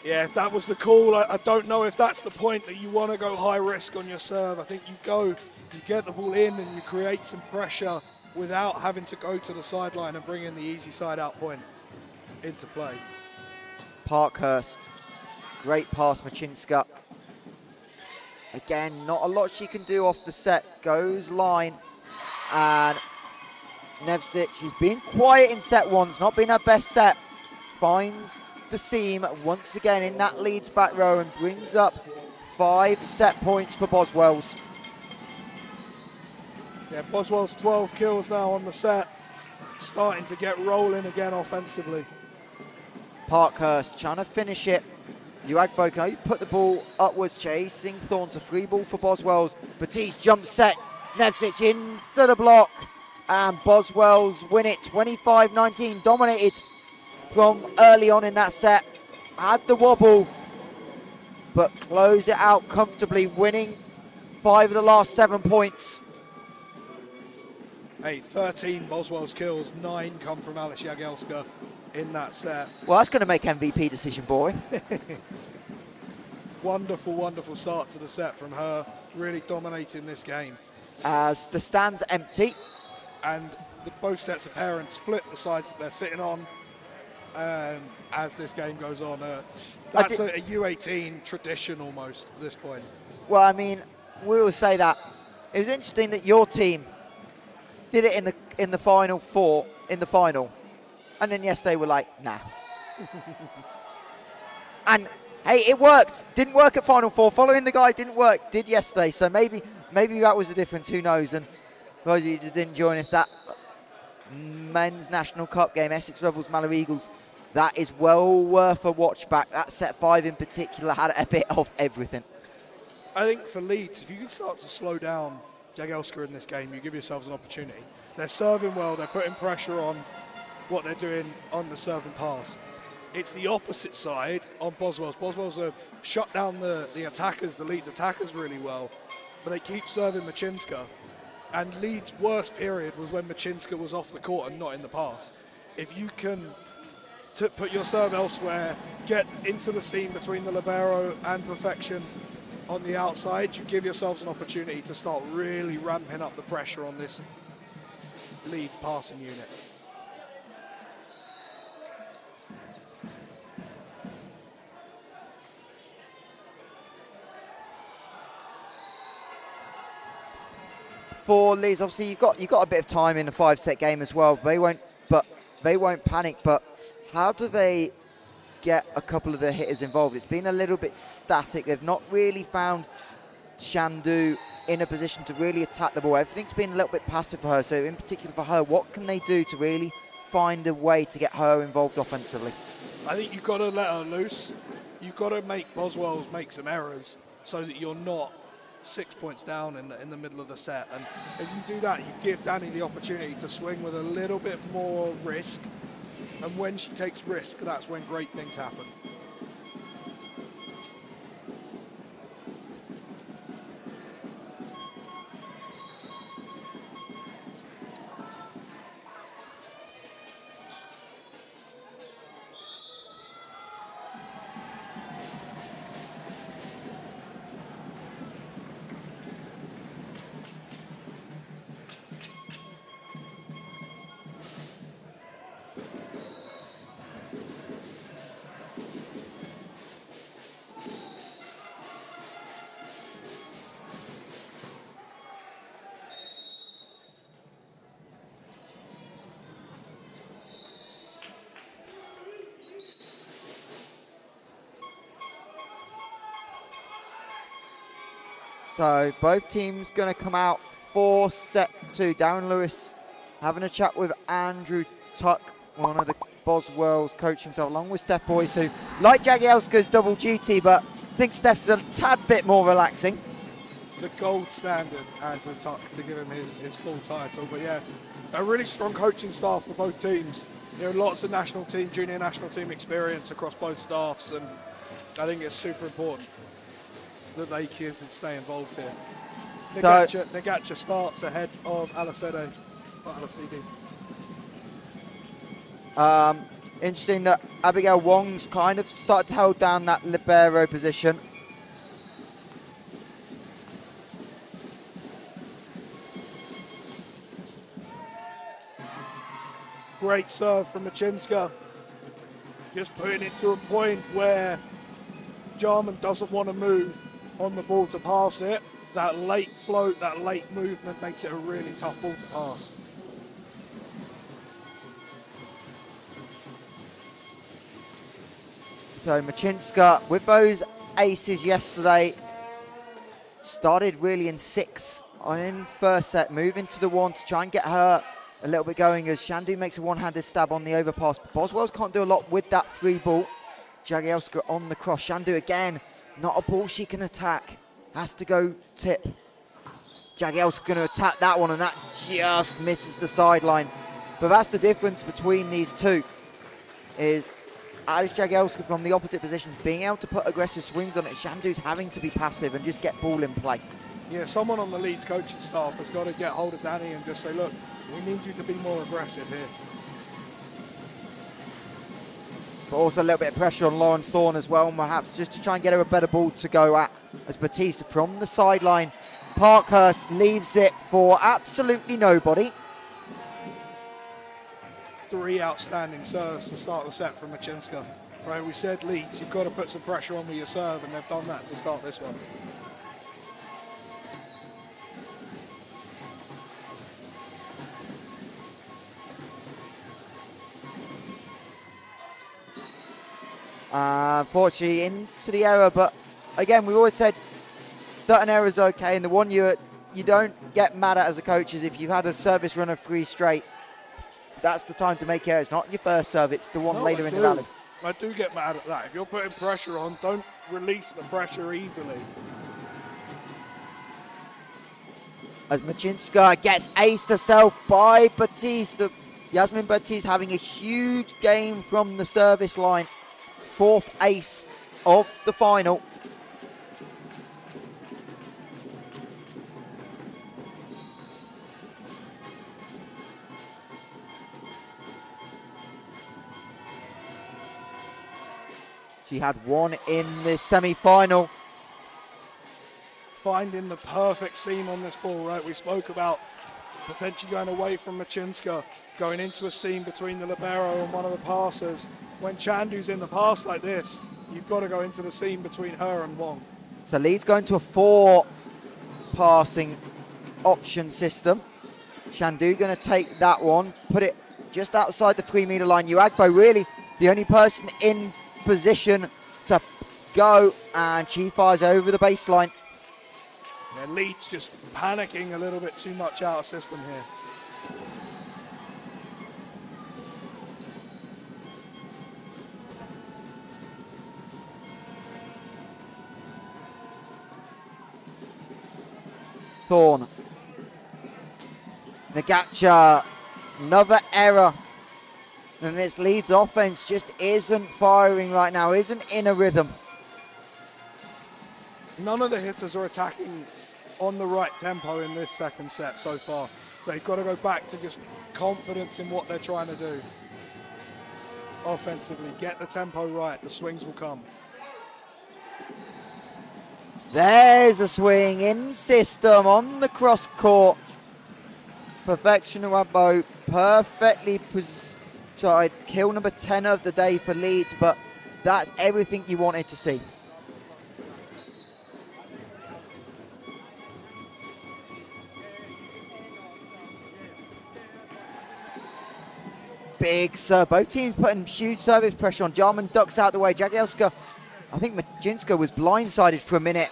Yeah, if that was the call, I don't know if that's the point that you want to go high risk on your serve. I think you get the ball in and you create some pressure without having to go to the sideline and bring in the easy side out point into play. Parkhurst, great pass, Machinska. Again, not a lot she can do off the set. Goes line, and Nevzic, who's been quiet in set 1, not been her best set, finds the seam once again in that Leeds back row and brings up 5 set points for Boswells. Yeah, Boswell's 12 kills now on the set, starting to get rolling again offensively. Parkhurst trying to finish it. Uagbo put the ball upwards, chasing Thorne's a free ball for Boswells. Batiste jump set, Nevzic into the block, and Boswells win it 25-19, dominated from early on in that set. Had the wobble, but closed it out comfortably, winning 5 of the last 7 points. 13 Boswell's kills, 9 come from Alice Jagielska in that set. Well, that's going to make MVP decision, boy. Wonderful, wonderful start to the set from her, really dominating this game. As the stands empty. And both sets of parents flip the sides that they're sitting on as this game goes on. That's a U18 tradition almost at this point. Well, I mean, we will say that. It was interesting that your team did it in the final 4, in the final. And then yesterday we're like, nah. And hey, it worked. Didn't work at Final 4. Following the guy didn't work. Did yesterday. So maybe that was the difference. Who knows? And for those of you who didn't join us, that men's National Cup game, Essex Rebels, Mallow Eagles, that is well worth a watch back. That set 5 in particular had a bit of everything. I think for Leeds, if you can start to slow down Jagielska in this game, you give yourselves an opportunity. They're serving well. They're putting pressure on what they're doing on the serve and pass. It's the opposite side on Boswells. Boswells have shut down the attackers, the Leeds attackers really well, but they keep serving Machinska. And Leeds' worst period was when Machinska was off the court and not in the pass. If you can put your serve elsewhere, get into the seam between the libero and perfection on the outside, you give yourselves an opportunity to start really ramping up the pressure on this Leeds passing unit. For Leeds, obviously you've got a bit of time in the 5-set game as well. They won't panic. But how do they get a couple of the hitters involved? It's been a little bit static. They've not really found Shandu in a position to really attack the ball. Everything's been a little bit passive for her. So in particular for her, what can they do to really find a way to get her involved offensively? I think you've got to let her loose. you've got to make Boswells make some errors so that you're not 6 points down in the middle of the set. And if you do that, you give Danny the opportunity to swing with a little bit more risk. And when she takes risk, that's when great things happen. So both teams going to come out for set 2. Darren Lewis having a chat with Andrew Tuck, one of the Boswells coaching staff, along with Steph Boyce, who, like Jagielska's double duty, but thinks Steph's a tad bit more relaxing. The gold standard, Andrew Tuck, to give him his full title. But yeah, a really strong coaching staff for both teams. You know, lots of national team, junior national team experience across both staffs, and I think it's super important that they can stay involved here. Negacha starts ahead of Alicede. Interesting that Abigail Wong's kind of started to hold down that libero position. Great serve from Machinska. Just putting it to a point where Jarman doesn't want to move on the ball to pass it. That late float, that late movement makes it a really tough ball to pass. So Machinska, with those aces yesterday, started really in 6 in first set, moving to the 1 to try and get her a little bit going as Shandu makes a one-handed stab on the overpass. But Boswells can't do a lot with that 3 ball. Jagielska on the cross. Shandu again, not a ball she can attack. Has to go tip. Jagielska going to attack that one, and that just misses the sideline. But that's the difference between these two, is Alice Jagielska from the opposite positions being able to put aggressive swings on it. Shandu's having to be passive and just get ball in play. Yeah, someone on the Leeds coaching staff has got to get hold of Danny and just say, look, we need you to be more aggressive here. But also a little bit of pressure on Lauren Thorne as well, perhaps just to try and get her a better ball to go at. As Batista from the sideline, Parkhurst leaves it for absolutely nobody. 3 outstanding serves to start the set from Machinska. Right, we said Leeds, you've got to put some pressure on with your serve, and they've done that to start this one. Unfortunately into the error, but again, we've always said certain errors are okay, and the one you don't get mad at as a coach is if you've had a service run of 3 straight, that's the time to make errors. Not your first serve, it's the one later in the rally. I do get mad at that. If you're putting pressure on, don't release the pressure easily. As Machinska gets aced herself by Batista. Yasmin Batista having a huge game from the service line. 4th ace of the final. She had 1 in the semi-final. Finding the perfect seam on this ball, right? We spoke about potentially going away from Machinska, going into a seam between the libero and one of the passers. When Chandu's in the pass like this, you've got to go into the seam between her and Wong. So Leeds going to a 4 passing option system. Shandu going to take that one, put it just outside the 3-meter line. Uagbo really the only person in position to go, and she fires over the baseline. Yeah, Leeds just panicking a little bit too much out of system here. Thorne. Nagacha, another error. And this Leeds offense just isn't firing right now, isn't in a rhythm. None of the hitters are attacking on the right tempo in this second set so far. They've got to go back to just confidence in what they're trying to do. Offensively, get the tempo right, the swings will come. There's a swing in system on the cross court. Perfection Wabo perfectly tried. Kill number 10 of the day for Leeds, but that's everything you wanted to see. Big serve. Both teams putting huge service pressure on. Jarman ducks out the way. Jagielska, I think Majinska was blindsided for a minute,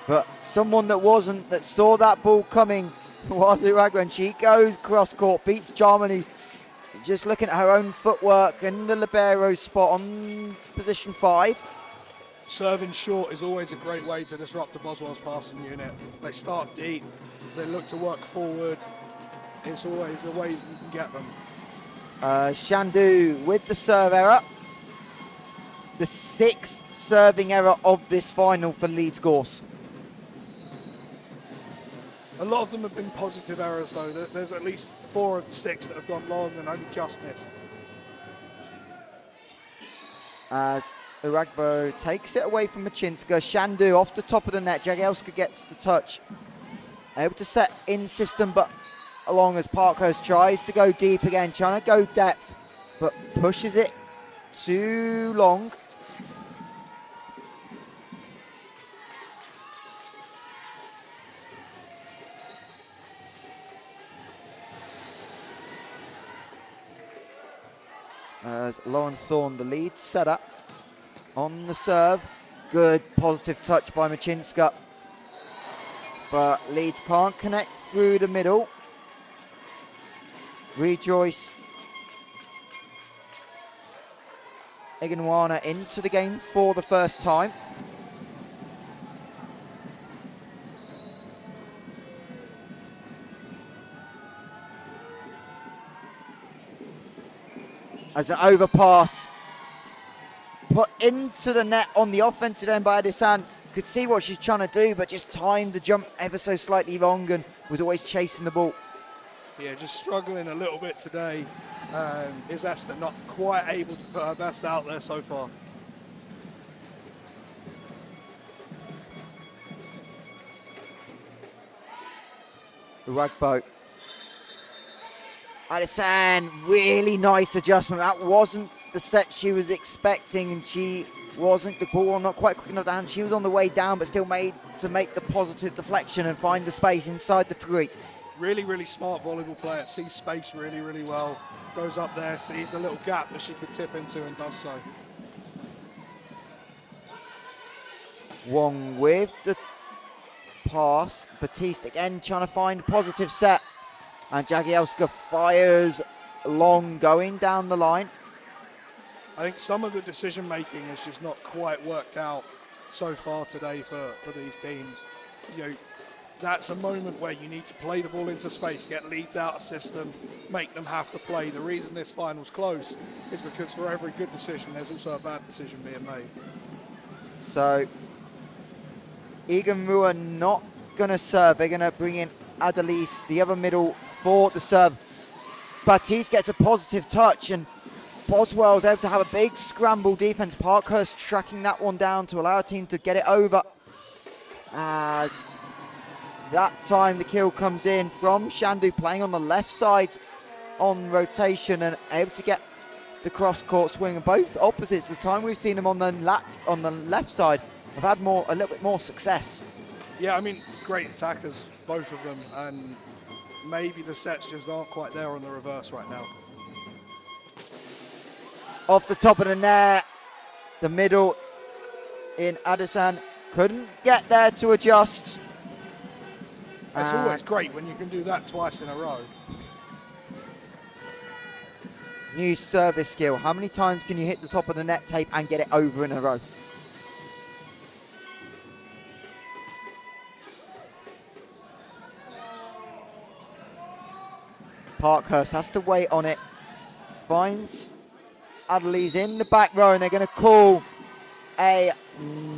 but someone that wasn't, that saw that ball coming, was Luragwa, and she goes cross court, beats Jarman, just looking at her own footwork in the libero spot on position 5. Serving short is always a great way to disrupt the Boswells passing unit. They start deep, they look to work forward. It's always a way you can get them. Shandu with the serve error. The 6th serving error of this final for Leeds Gorse. A lot of them have been positive errors though. There's at least 4 of the 6 that have gone long and only just missed. As Uragbo takes it away from Machinska. Shandu off the top of the net. Jagielska gets the touch. Able to set in system, but along as Parkhurst tries to go deep again, trying to go depth, but pushes it too long. As Lauren Thorne, the lead setter, on the serve. Good positive touch by Machinska, but Leeds can't connect through the middle. Rejoice Iganwana into the game for the first time. As an overpass put into the net on the offensive end by Adesan. Could see what she's trying to do, but just timed the jump ever so slightly wrong and was always chasing the ball. Yeah, just struggling a little bit today. Is Esther not quite able to put her best out there so far? The rugboat. Adesan, really nice adjustment. That wasn't the set she was expecting, and she wasn't the ball not quite quick enough down. She was on the way down, but still made to make the positive deflection and find the space inside the 3. Really, really smart volleyball player. Sees space really, really well. Goes up there, sees the little gap that she could tip into and does so. Wong with the pass. Batiste again trying to find a positive set. And Jagielska fires long going down the line. I think some of the decision making has just not quite worked out so far today for these teams. You know, that's a moment where you need to play the ball into space, get Leeds out of system, make them have to play. The reason this final's close is because for every good decision, there's also a bad decision being made. So, Egan Rua not going to serve. They're going to bring in Adelise, the other middle, for the serve. Batiste gets a positive touch, and Boswell's able to have a big scramble defense. Parkhurst tracking that one down to allow a team to get it over. As that time the kill comes in from Shandu, playing on the left side on rotation and able to get the cross-court swing. And both opposites, the time we've seen them on the left side, have had a little bit more success. Yeah, I mean, great attackers, both of them, and maybe the sets just aren't quite there on the reverse right now. Off the top of the net, the middle in Adesan couldn't get there to adjust. It's always great when you can do that twice in a row. New service skill. How many times can you hit the top of the net tape and get it over in a row? Parkhurst has to wait on it. Finds Adelaide's in the back row, and they're going to call a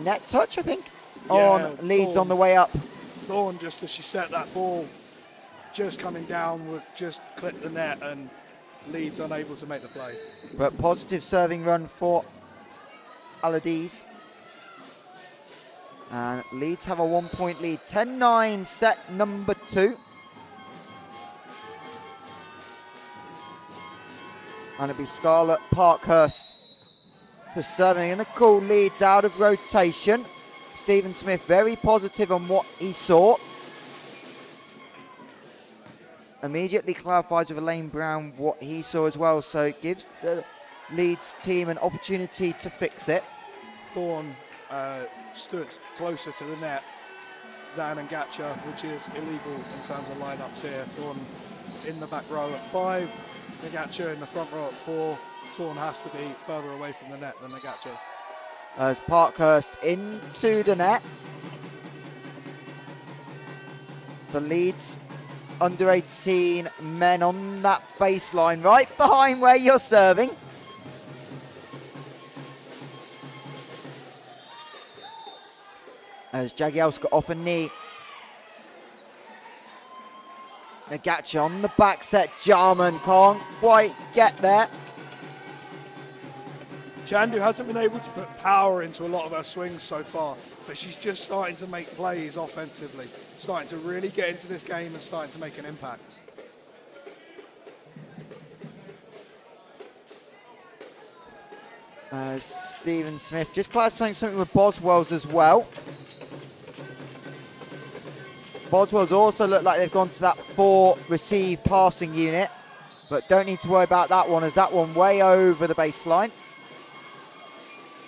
net touch, I think, on Leeds on the way up. Thorne, just as she set that ball, just coming down, would just clip the net, and Leeds unable to make the play. But positive serving run for Adelaide's. And Leeds have a 1-point lead. 10-9 set number 2. And it'll be Scarlett Parkhurst for serving. And a call Leeds out of rotation. Stephen Smith very positive on what he saw. Immediately clarifies with Elaine Brown what he saw as well. So it gives the Leeds team an opportunity to fix it. Thorne stood closer to the net than Ngacha, which is illegal in terms of lineups here. Thorne in the back row at 5, Ngacha in the front row at 4. Thorne has to be further away from the net than Ngacha. As Parkhurst into the net. The Leeds under 18 men on that baseline, right behind where you're serving. As Jagielska off a knee. Ngacha on the back set. Jarman can't quite get there. Chandu hasn't been able to put power into a lot of her swings so far, but she's just starting to make plays offensively, starting to really get into this game and starting to make an impact. Stephen Smith just clarifying something with Boswells as well. Boswells also look like they've gone to that 4 receive passing unit, but don't need to worry about that one, as that one way over the baseline.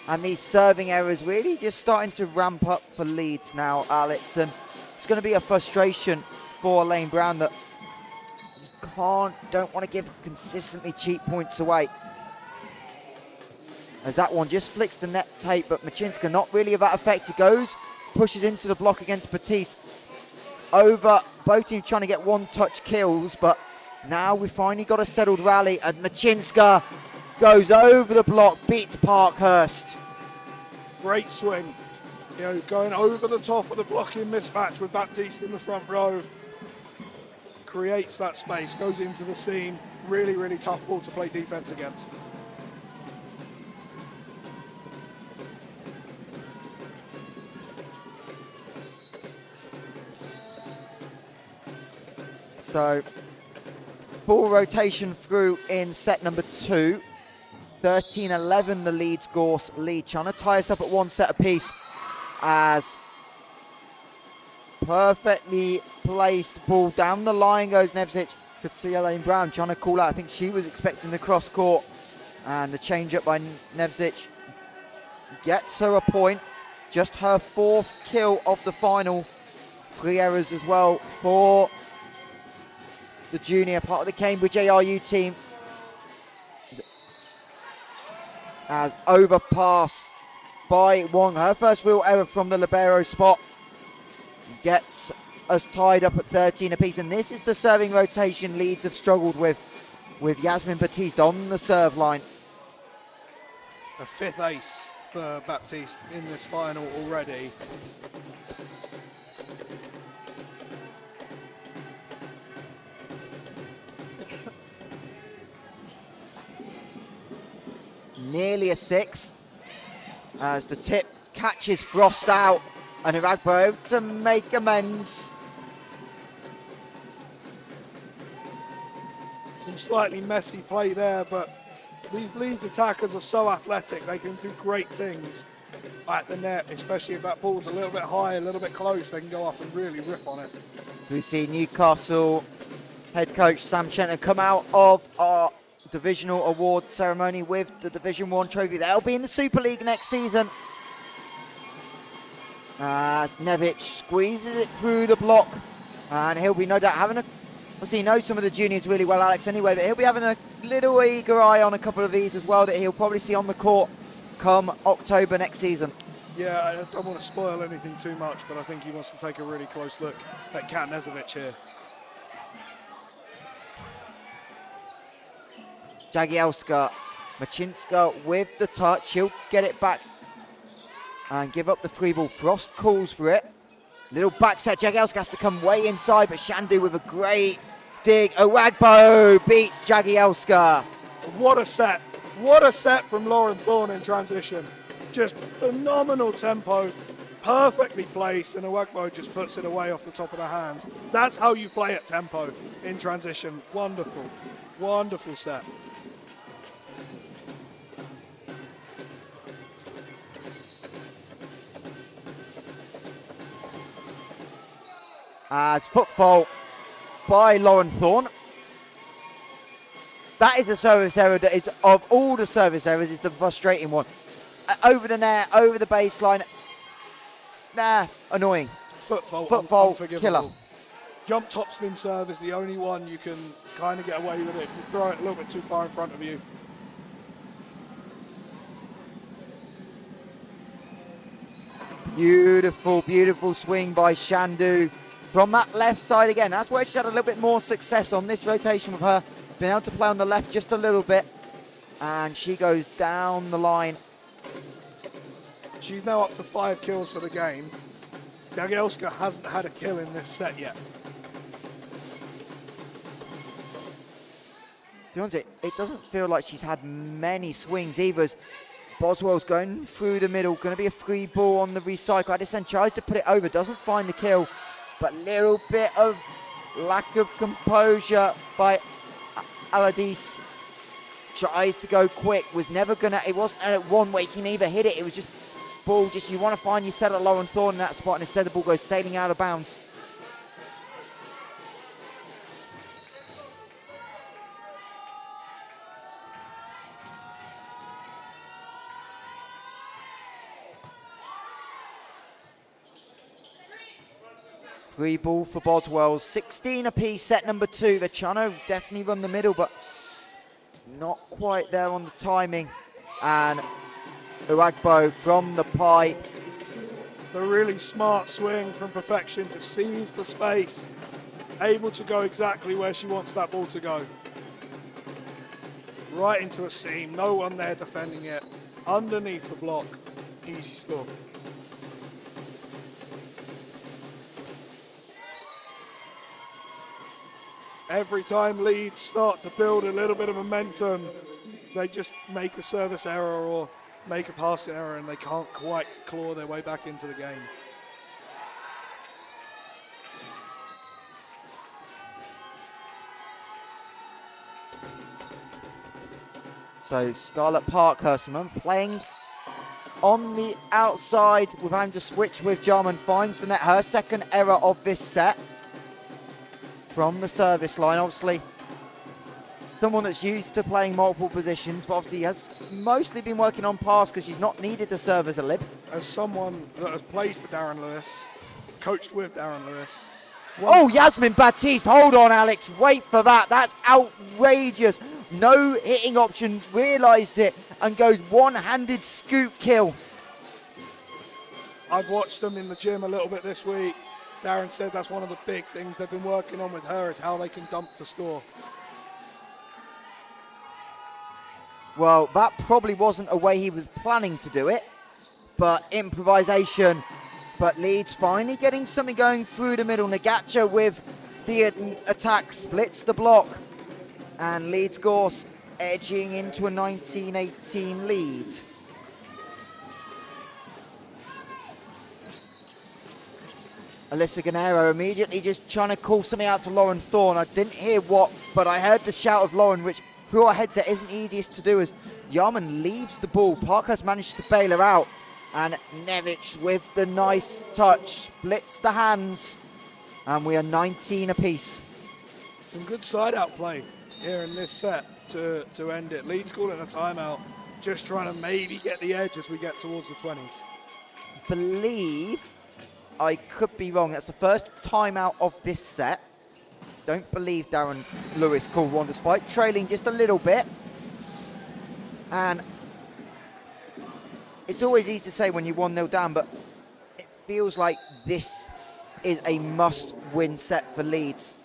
And these serving errors really just starting to ramp up for Leeds now, Alex. And it's going to be a frustration for Lane Brown that don't want to give consistently cheap points away. As that one just flicks the net tape, but Machinska not really of that effect. He goes, pushes into the block against Batiste. Over, both teams trying to get one-touch kills, but now we've finally got a settled rally, and Machinska goes over the block, beats Parkhurst. Great swing, going over the top of the blocking mismatch with Baptiste in the front row. Creates that space, goes into the seam. Really, really tough ball to play defense against. So, full rotation through in set number 2. 13-11 the Leeds Gorse lead. Trying to tie us up at 1 set apiece, as perfectly placed ball down the line goes Nevzic. Could see Elaine Brown trying to call out. I think she was expecting the cross court, and the change up by Nevzic gets her a point. Just her 4th kill of the final. 3 errors as well for the junior part of the Cambridge ARU team. As overpass by Wong. Her first real error from the libero spot gets us tied up at 13 apiece. And this is the serving rotation Leeds have struggled with Yasmin Batiste on the serve line. A 5th ace for Baptiste in this final already. Nearly a 6th, as the tip catches Frost out, and Iragbo able to make amends. Some slightly messy play there, but these Leeds attackers are so athletic. They can do great things at the net, especially if that ball's a little bit high, a little bit close. They can go up and really rip on it. We see Newcastle head coach Sam Shenton come out of our divisional award ceremony with the Division 1 trophy. They'll be in the Super League next season. As Nevic squeezes it through the block, and he'll be no doubt having a, obviously he knows some of the juniors really well, Alex, anyway, but he'll be having a little eager eye on a couple of these as well that he'll probably see on the court come October next season. Yeah, I don't want to spoil anything too much, but I think he wants to take a really close look at Kat Nezovic here. Jagielska. Machinska with the touch. He'll get it back and give up the free ball. Frost calls for it. Little back set. Jagielska has to come way inside, but Shandu with a great dig. Owagbo beats Jagielska. What a set. What a set from Lauren Thorne in transition. Just phenomenal tempo, perfectly placed, and Owagbo just puts it away off the top of the hands. That's how you play at tempo in transition. Wonderful, wonderful set. As foot fault by Lauren Thorne. That is a service error that is, of all the service errors, is the frustrating one. Over the net, over the baseline. Nah, annoying. Foot fault, unforgivable. Killer. Jump topspin serve is the only one you can kind of get away with it if you throw it a little bit too far in front of you. Beautiful, beautiful swing by Shandu from that left side again. That's where she's had a little bit more success on this rotation with her. Been able to play on the left just a little bit. And she goes down the line. She's now up to 5 kills for the game. Jagielska hasn't had a kill in this set yet. To be honest, it doesn't feel like she's had many swings either. As Boswells going through the middle, going to be a free ball on the recycle. Addison tries to put it over, doesn't find the kill, but little bit of lack of composure by Aladis. Tries to go quick, was never gonna, it wasn't a one way he can either hit it, it was just ball, just you want to find your set at Lauren Thorne in that spot, and instead the ball goes sailing out of bounds. Free ball for Boswells, 16 apiece, set number 2. They're trying to definitely run the middle, but not quite there on the timing. And Owagbo from the pipe. The really smart swing from Perfection to seize the space. Able to go exactly where she wants that ball to go. Right into a seam, no one there defending it. Underneath the block, easy score. Every time Leeds start to build a little bit of momentum, they just make a service error or make a passing error and they can't quite claw their way back into the game. So Scarlett Parkhurstman playing on the outside with having to switch with Jarman, finds the net, her second error of this set. From the service line, obviously someone that's used to playing multiple positions, but obviously has mostly been working on pass because she's not needed to serve as a lib. As someone that has played for Darren Lewis, coached with Darren Lewis. Oh, Yasmin Baptiste, hold on Alex, wait for that, that's outrageous. No hitting options, realised it and goes one-handed scoop kill. I've watched them in the gym a little bit this week. Darren said that's one of the big things they've been working on with her is how they can dump to score. Well, that probably wasn't a way he was planning to do it, but improvisation. But Leeds finally getting something going through the middle. Nagacha with the attack, splits the block. And Leeds Gorse edging into a 19-18 lead. Alyssa Ganero immediately just trying to call something out to Lauren Thorne. I didn't hear what, but I heard the shout of Lauren, which through our headset isn't easiest to do, as Yarman leaves the ball. Parkhurst managed to bail her out. And Nevich with the nice touch, splits the hands. And we are 19 apiece. Some good side-out play here in this set to end it. Leeds calling a timeout, just trying to maybe get the edge as we get towards the 20s. Believe, I could be wrong, that's the first timeout of this set. Don't believe Darren Lewis called one despite trailing just a little bit. And it's always easy to say when you're 1-0 down, but it feels like this is a must-win set for Leeds.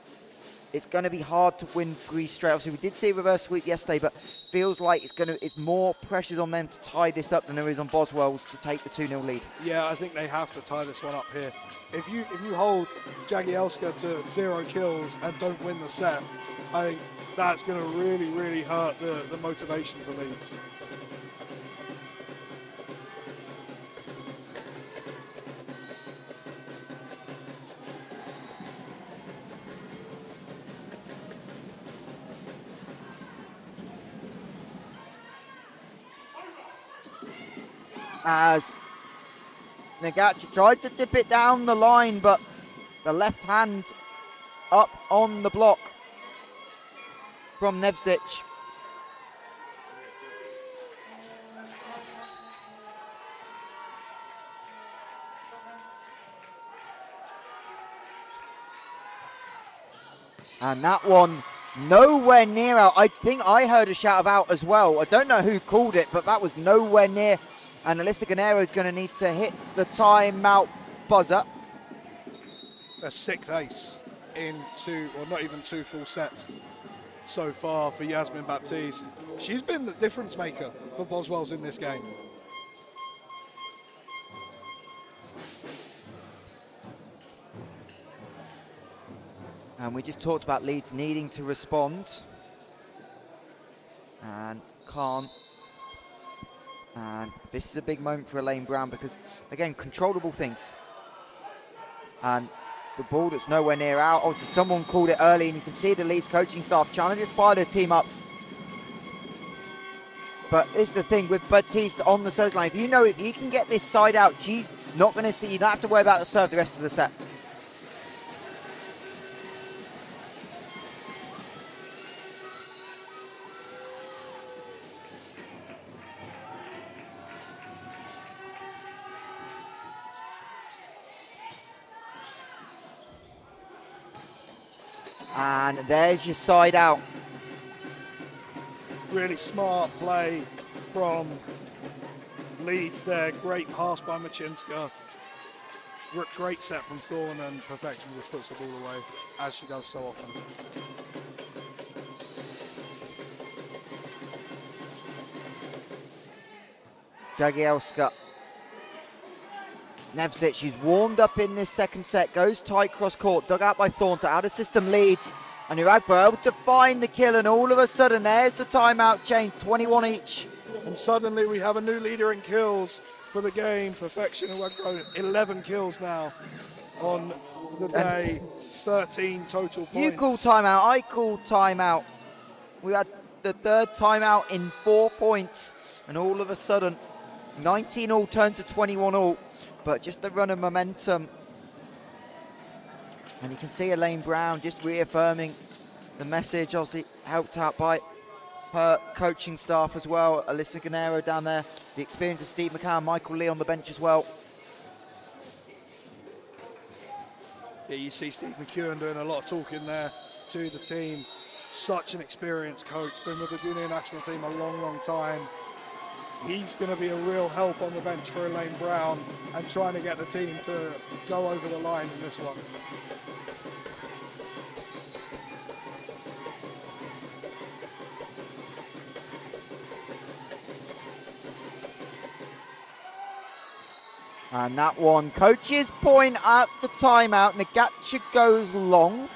it's going to be hard to win 3 straight. Obviously, we did see a reverse sweep yesterday, but feels like it's more pressures on them to tie this up than there is on Boswells to take the 2-0 lead. Yeah, I think they have to tie this one up here. If you hold Jagielska to 0 kills and don't win the set, I think that's going to really, really hurt the motivation for Leeds. As Nagacha tried to dip it down the line, but the left hand up on the block from Nevzic. And that one nowhere near out. I think I heard a shout of out as well. I don't know who called it, but that was nowhere near. And Alyssa Ganero is going to need to hit the timeout buzzer. A 6th ace in 2, or not even 2 full sets so far for Yasmin Baptiste. She's been the difference maker for Boswells in this game. And we just talked about Leeds needing to respond. And can't. And this is a big moment for Elaine Brown because, again, controllable things. And the ball that's nowhere near out. Obviously, someone called it early, and you can see the Leeds coaching staff trying to inspire the team up. But this is the thing with Baptiste on the service line. If he can get this side out, she's not going to see. You don't have to worry about the serve the rest of the set. And there's your side out. Really smart play from Leeds there. Great pass by Machinska. Great set from Thorne, and Perfection just puts the ball away, as she does so often. Jagielska. Nevzic, she's warmed up in this second set, goes tight cross court, dug out by Thornton, out of system Leeds, and Uragba able to find the kill, and all of a sudden there's the timeout chain, 21 each. And suddenly we have a new leader in kills for the game. Perfection Uragba, 11 kills now on the day, 13 total points. You call timeout, I call timeout. We had the 3rd timeout in 4 points, and all of a sudden 19 all turns to 21 all. But just the run of momentum. And you can see Elaine Brown just reaffirming the message, obviously helped out by her coaching staff as well. Alyssa Ganero down there, the experience of Steve McCann, Michael Lee on the bench as well. Yeah, you see Steve McEwen doing a lot of talking there to the team. Such an experienced coach, been with the junior national team a long, long time. He's going to be a real help on the bench for Elaine Brown and trying to get the team to go over the line in this one. And that one, coach's point at the timeout. Nagacha goes long.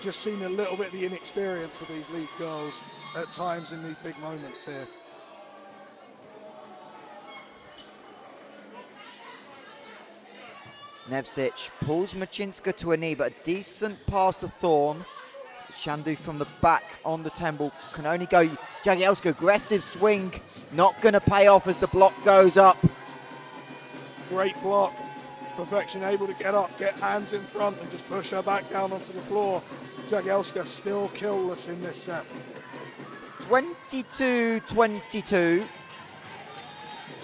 Just seen a little bit of the inexperience of these Leeds girls at times in these big moments here. Nevzic pulls Machinska to a knee, but a decent pass to Thorne. Shandu from the back on the temple can only go. Jagielska, aggressive swing, not going to pay off as the block goes up. Great block. Perfection able to get up, get hands in front, and just push her back down onto the floor. Jagielska still killless in this set. 22-22.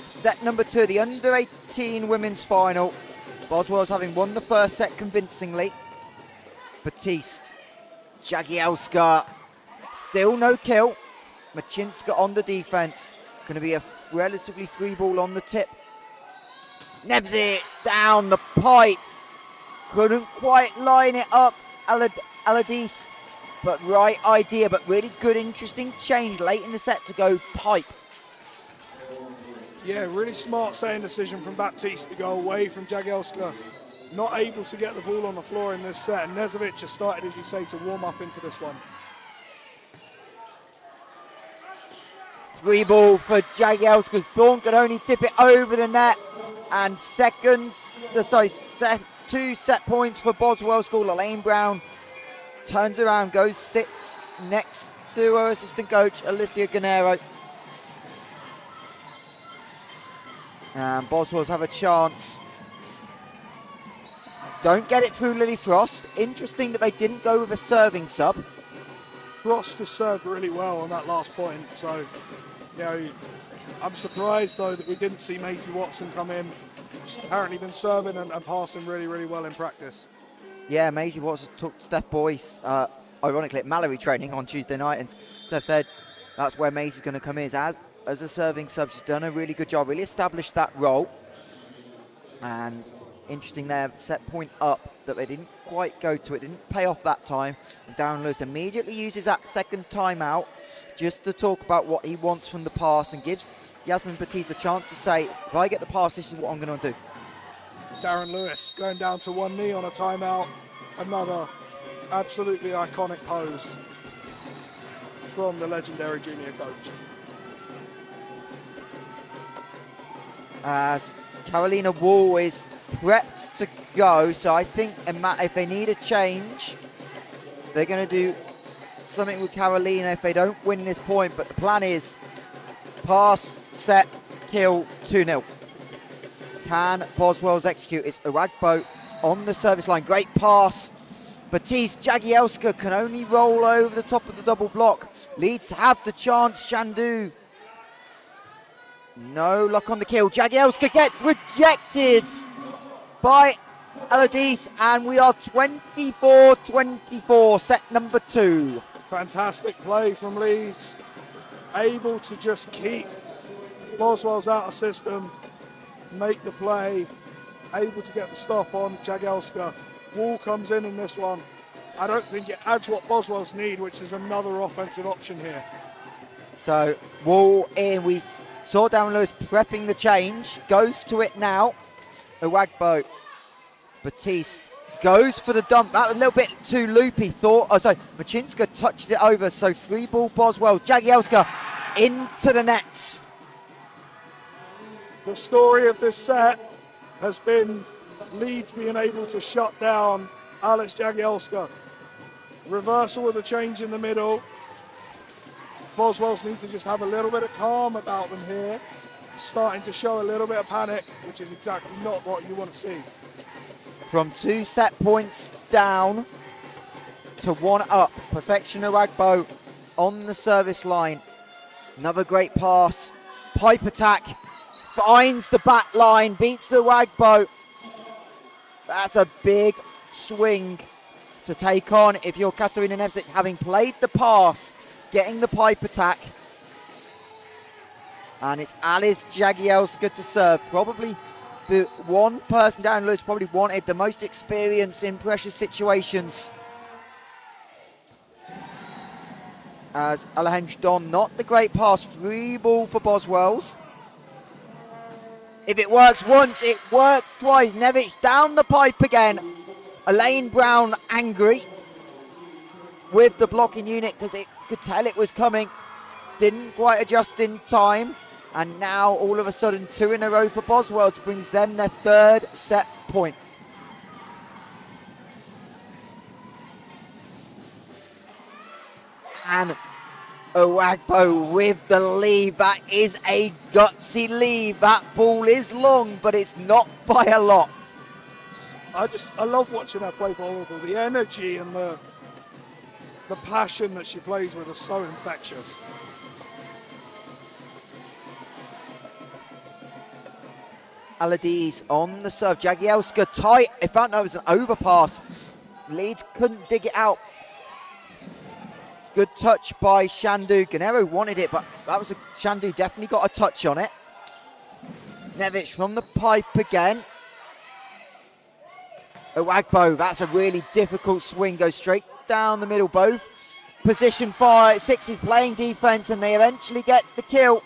Set number 2, the under-18 women's final. Boswells having won the first set convincingly. Baptiste, Jagielska, still no kill. Machinska on the defense. Going to be a relatively free ball on the tip. Nevzic down the pipe. Couldn't quite line it up Aladis. But right idea, but really good, interesting change late in the set to go pipe. Yeah, really smart setting decision from Baptiste to go away from Jagielska. Not able to get the ball on the floor in this set. And Nezovic has started, as you say, to warm up into this one. Free ball for Jagielska. Thorn could only tip it over the net. And two set points for Boswells School. Elaine Brown turns around, sits next to her assistant coach, Alicia Ganero. And Boswells have a chance. Don't get it through Lily Frost. Interesting that they didn't go with a serving sub. Frost has served really well on that last point. So, you know, I'm surprised, though, that we didn't see Maisie Watson come in. She's apparently been serving and passing really, really well in practice. Yeah, Maisie Watson took Steph Boyce, ironically, at Mallory training on Tuesday night. And Steph said that's where Maisie's going to come in. As a serving sub, she's done a really good job, really established that role. And interesting there, set point up that they didn't quite go to it, didn't pay off that time. And Darren Lewis immediately uses that second timeout just to talk about what he wants from the pass and gives Yasmin Baptiste a chance to say, if I get the pass, this is what I'm going to do. Darren Lewis going down to one knee on a timeout. Another absolutely iconic pose from the legendary junior coach. As Carolina Wall is prepped to go, so I think if they need a change, they're going to do something with Carolina if they don't win this point. But the plan is pass, set, kill, 2-0. Can Boswells execute? It's Aragbo on the service line. Great pass. Baptiste Jagielska can only roll over the top of the double block. Leeds have the chance. Shandu. No luck on the kill. Jagielska gets rejected by Aladis, and we are 24-24, set number 2. Fantastic play from Leeds. Able to just keep Boswells out of system, make the play, able to get the stop on Jagielska. Wall comes in this one. I don't think it adds what Boswells need, which is another offensive option here. So Wall in, we saw Darren Lewis prepping the change, goes to it now. Uwagbo, Baptiste goes for the dump. That was a little bit too loopy, thought. Oh, sorry, Machinska touches it over, so free ball Boswell. Jagielska into the net. The story of this set has been Leeds being able to shut down Alex Jagielska. Reversal with a change in the middle. Boswells need to just have a little bit of calm about them here. Starting to show a little bit of panic, which is exactly not what you want to see. From 2 set points down to 1 up. Perfection Aragbo on the service line. Another great pass. Pipe attack. Finds the back line. Beats Aragbo. That's a big swing to take on if you're Katarina Nevsic, having played the pass, getting the pipe attack. And it's Alice Jagielska to serve. Probably the one person Darren Lewis probably wanted, the most experienced in pressure situations. As Alejandro Don, not the great pass, free ball for Boswells. If it works once, it works twice. Nevic down the pipe again. Elaine Brown angry with the blocking unit because it could tell it was coming. Didn't quite adjust in time. And now all of a sudden 2 in a row for Boswells brings them their 3rd set point. And Uwagbo with the lead. That is a gutsy lead. That ball is long, but it's not by a lot. I love watching her play volleyball. The energy and the passion that she plays with is so infectious. Aladis on the serve. Jagielska tight. In fact, that was an overpass. Leeds couldn't dig it out. Good touch by Shandu. Ganero wanted it, but Shandu definitely got a touch on it. Nevic from the pipe again. Uwagbo, that's a really difficult swing, goes straight down the middle. Both position 6 is playing defense, and they eventually get the kill.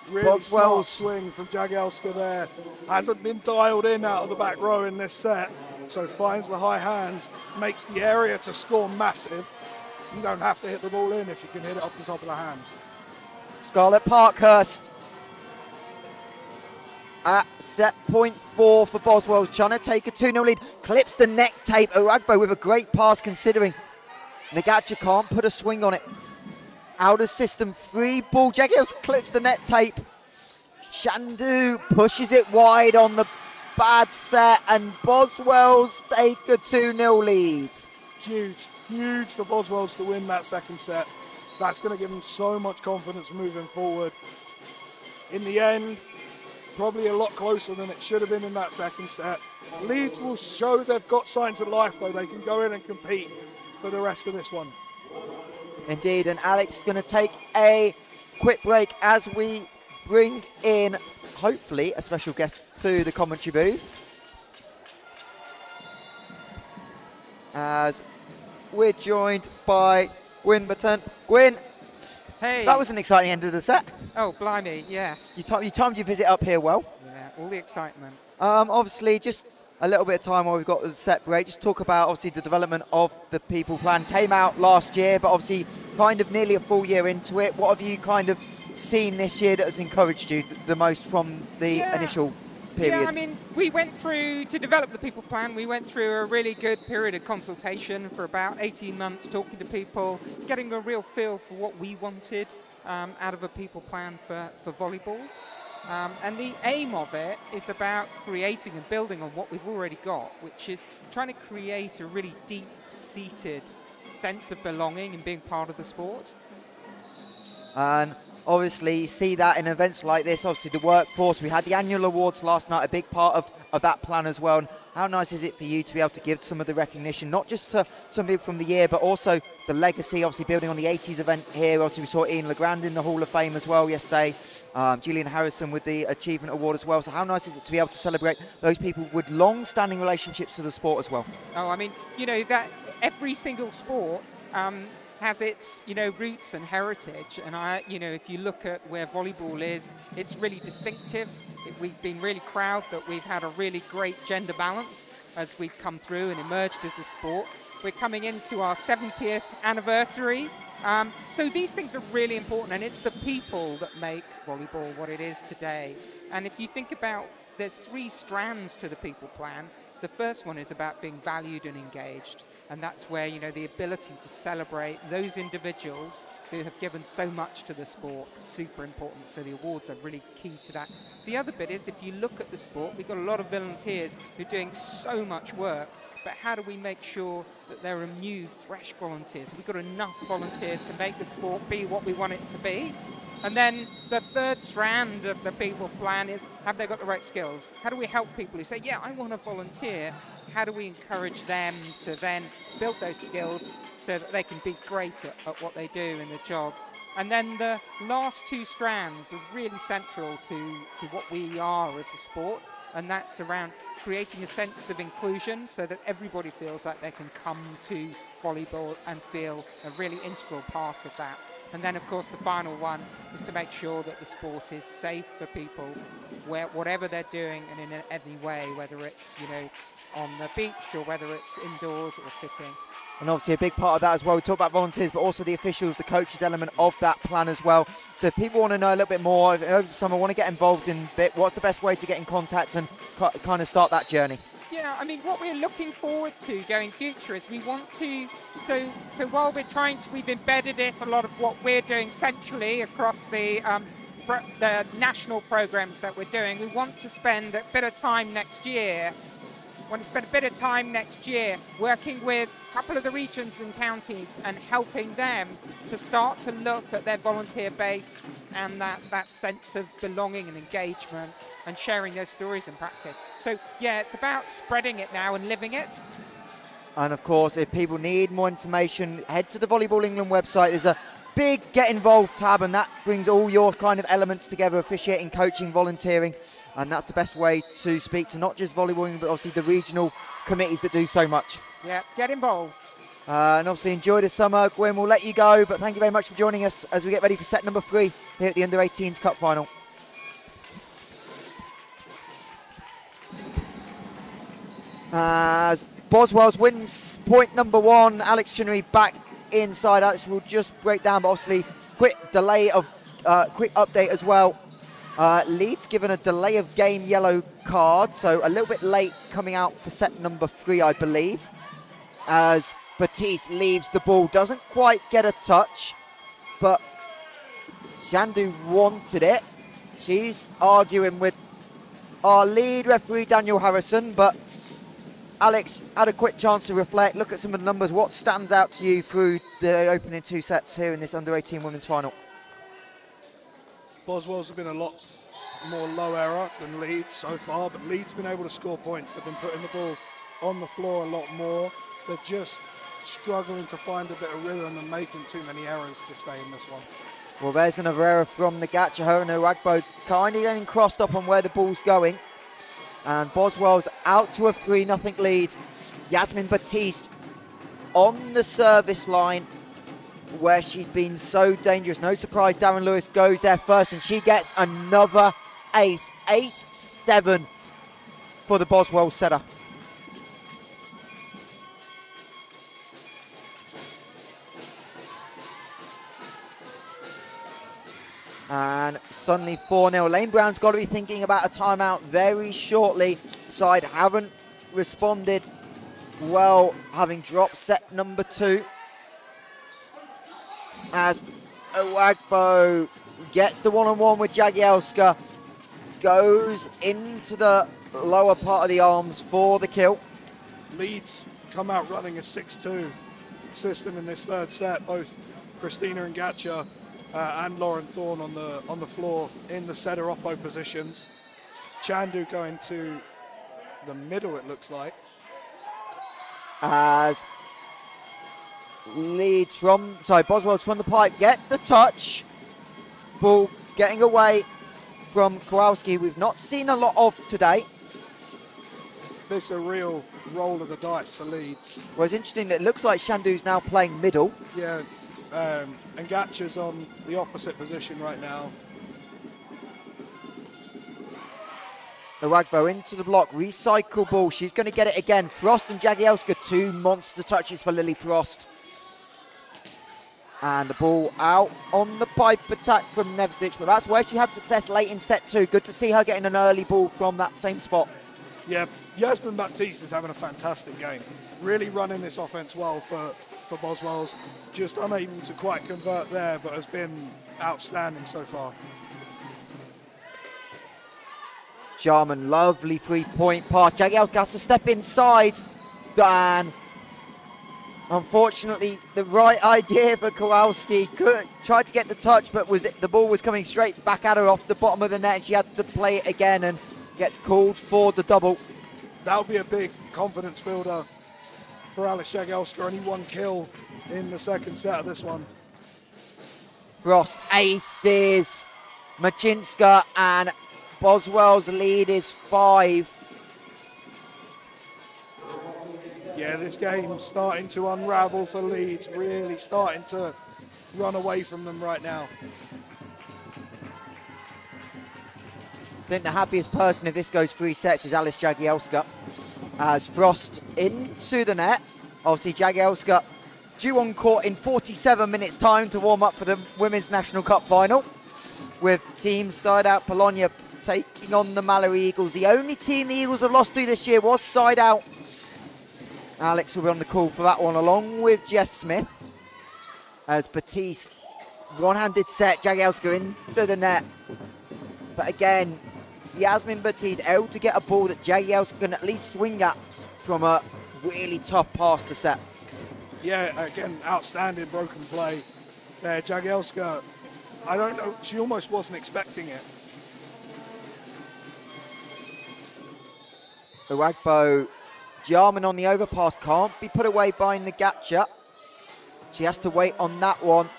Really smart Boswells. swing from Jagielska there. Hasn't been dialed in out of the back row in this set, so finds the high hands, makes the area to score massive. You don't have to hit the ball in if you can hit it off the top of the hands. Scarlett Parkhurst at set point 4 for Boswells, trying to take a 2-0 lead. Clips the neck tape. Uwagbo with a great pass, considering Nagacha can't put a swing on it. Out of system, 3 ball. Jagielska clips the net tape. Shandu pushes it wide on the bad set, and Boswells take a 2-0 lead. Huge for Boswells to win that second set. That's going to give them so much confidence moving forward. In the end, probably a lot closer than it should have been in that second set. Leeds will show they've got signs of life, though. They can go in and compete for the rest of this one. Indeed, and Alex is going to take a quick break as we bring in, hopefully, a special guest to the commentary booth. As we're joined by Gwyn Batten. Gwyn, Hey. that was an exciting end of the set. Oh, blimey, yes. You timed your visit up here well. Yeah, all the excitement. Obviously, just a little bit of time while we've got the set break. Just talk about, obviously, the development of the People Plan. Came out last year, but obviously kind of nearly a full year into it. What have you kind of seen this year that has encouraged you the most from the initial period? Yeah, I mean, we went through, to develop the People Plan, we went through a really good period of consultation for about 18 months, talking to people, getting a real feel for what we wanted out of a People Plan for volleyball. And the aim of it is about creating and building on what we've already got, which is trying to create a really deep-seated sense of belonging and being part of the sport. And obviously, you see that in events like this. Obviously, the workforce. We had the annual awards last night, a big part of that plan as well. And how nice is it for you to be able to give some of the recognition, not just to some people from the year, but also the legacy, obviously building on the 80s event here. Obviously, we saw Ian Legrand in the Hall of Fame as well yesterday. Gillian Harrison with the Achievement Award as well. So how nice is it to be able to celebrate those people with long-standing relationships to the sport as well? Oh, I mean, you know, that every single sport has its, roots and heritage. And if you look at where volleyball is, it's really distinctive. We've been really proud that we've had a really great gender balance as we've come through and emerged as a sport. We're coming into our 70th anniversary. So these things are really important, and it's the people that make volleyball what it is today. And if you think about, there's 3 strands to the People Plan. The first one is about being valued and engaged. And that's where, the ability to celebrate those individuals who have given so much to the sport is super important. So the awards are really key to that. The other bit is, if you look at the sport, we've got a lot of volunteers who are doing so much work, but how do we make sure that there are new, fresh volunteers? We've got enough volunteers to make the sport be what we want it to be. And then the third strand of the People Plan is, have they got the right skills? How do we help people who say, yeah, I want to volunteer? How do we encourage them to then build those skills so that they can be great at what they do in the job? And then the last 2 strands are really central to what we are as a sport, and that's around creating a sense of inclusion so that everybody feels like they can come to volleyball and feel a really integral part of that. And then, of course, the final one is to make sure that the sport is safe for people, whatever they're doing and in any way, whether it's, on the beach or whether it's indoors or sitting. And obviously a big part of that as well. We talk about volunteers, but also the officials, the coaches element of that plan as well. So if people want to know a little bit more over the summer, want to get involved in a bit, what's the best way to get in contact and kind of start that journey? Yeah, I mean, what we're looking forward to going future is we want to, so while we've embedded it, a lot of what we're doing centrally across the national programs that we're doing, we want to spend a bit of time next year working with a couple of the regions and counties and helping them to start to look at their volunteer base and that sense of belonging and engagement and sharing those stories in practice. So, yeah, it's about spreading it now and living it. And, of course, if people need more information, head to the Volleyball England website. There's a big get involved tab, and that brings all your kind of elements together: officiating, coaching, volunteering, and that's the best way to speak to not just volleyball, but obviously the regional committees that do so much. Yeah, get involved. And obviously enjoy the summer. Gwen, we'll let you go, but thank you very much for joining us as we get ready for set number 3 here at the Under-18s Cup Final. As Boswells wins point number 1, Alex Chinnery back inside. Alex will just break down, but obviously quick update as well. Leeds given a delay of game yellow card, so a little bit late coming out for set number 3, I believe. As Batiste leaves the ball, doesn't quite get a touch, but Shandu wanted it. She's arguing with our lead referee, Daniel Harrison, but Alex had a quick chance to reflect, look at some of the numbers. What stands out to you through the opening 2 sets here in this Under-18 women's final? Boswells have been a lot more low error than Leeds so far, but Leeds have been able to score points. They've been putting the ball on the floor a lot more. They're just struggling to find a bit of rhythm and making too many errors to stay in this one. Well, there's another error from the Gacha. Her and Uwagbo kind of getting crossed up on where the ball's going. And Boswell's out to a 3-0 lead. Yasmin Batiste on the service line where she's been so dangerous. No surprise, Darren Lewis goes there first, and she gets another ace. Ace-7 for the Boswells setter. And suddenly 4-0. Lane Brown's got to be thinking about a timeout very shortly. Side haven't responded well, having dropped set number 2. As Uwagbo gets the one-on-one with Jagielska, goes into the lower part of the arms for the kill. Leeds come out running a 6-2 system in this 3rd set. Both Christina and Gacha and Lauren Thorne on the floor in the setter oppo positions. Chandu going to the middle, it looks like. As Boswell's from the pipe, get the touch. Ball getting away from Kowalski. We've not seen a lot of today. This is a real roll of the dice for Leeds. Well, it's interesting that it looks like Shandu's now playing middle. Yeah, and Gacha's on the opposite position right now. Uwagbo into the block, recycle ball. She's going to get it again. Frost and Jagielska, 2 monster touches for Lily Frost. And the ball out on the pipe attack from Nevsic, but that's where she had success late in set 2. Good to see her getting an early ball from that same spot. Yeah, Yasmin Baptiste is having a fantastic game. Really running this offense well for Boswells. Just unable to quite convert there, but has been outstanding so far. Jarman, lovely 3-point pass. Jagielska has to step inside. And unfortunately, the right idea for Kowalski. Tried to get the touch, but the ball was coming straight back at her off the bottom of the net, and she had to play it again and gets called for the double. That'll be a big confidence builder for Alice Jagielska. Only 1 kill in the 2nd set of this one. Frost aces. Machinska, and Boswell's lead is 5. Yeah, this game's starting to unravel for Leeds, really starting to run away from them right now. I think the happiest person if this goes 3 sets is Alice Jagielska. As Frost into the net. Obviously Jagielska due on court in 47 minutes time to warm up for the Women's National Cup final. With team side out Bologna taking on the Mallory Eagles. The only team the Eagles have lost to this year was side out. Alex will be on the call for that one, along with Jess Smith. As Batiste, one-handed set, Jagielska into the net. But again, Yasmin Batiste able to get a ball that Jagielska can at least swing at from a really tough pass to set. Yeah, again, outstanding broken play there. Jagielska, I don't know, she almost wasn't expecting it. Uwagbo, Jarman on the overpass, can't be put away by Nagacha. She has to wait on that one.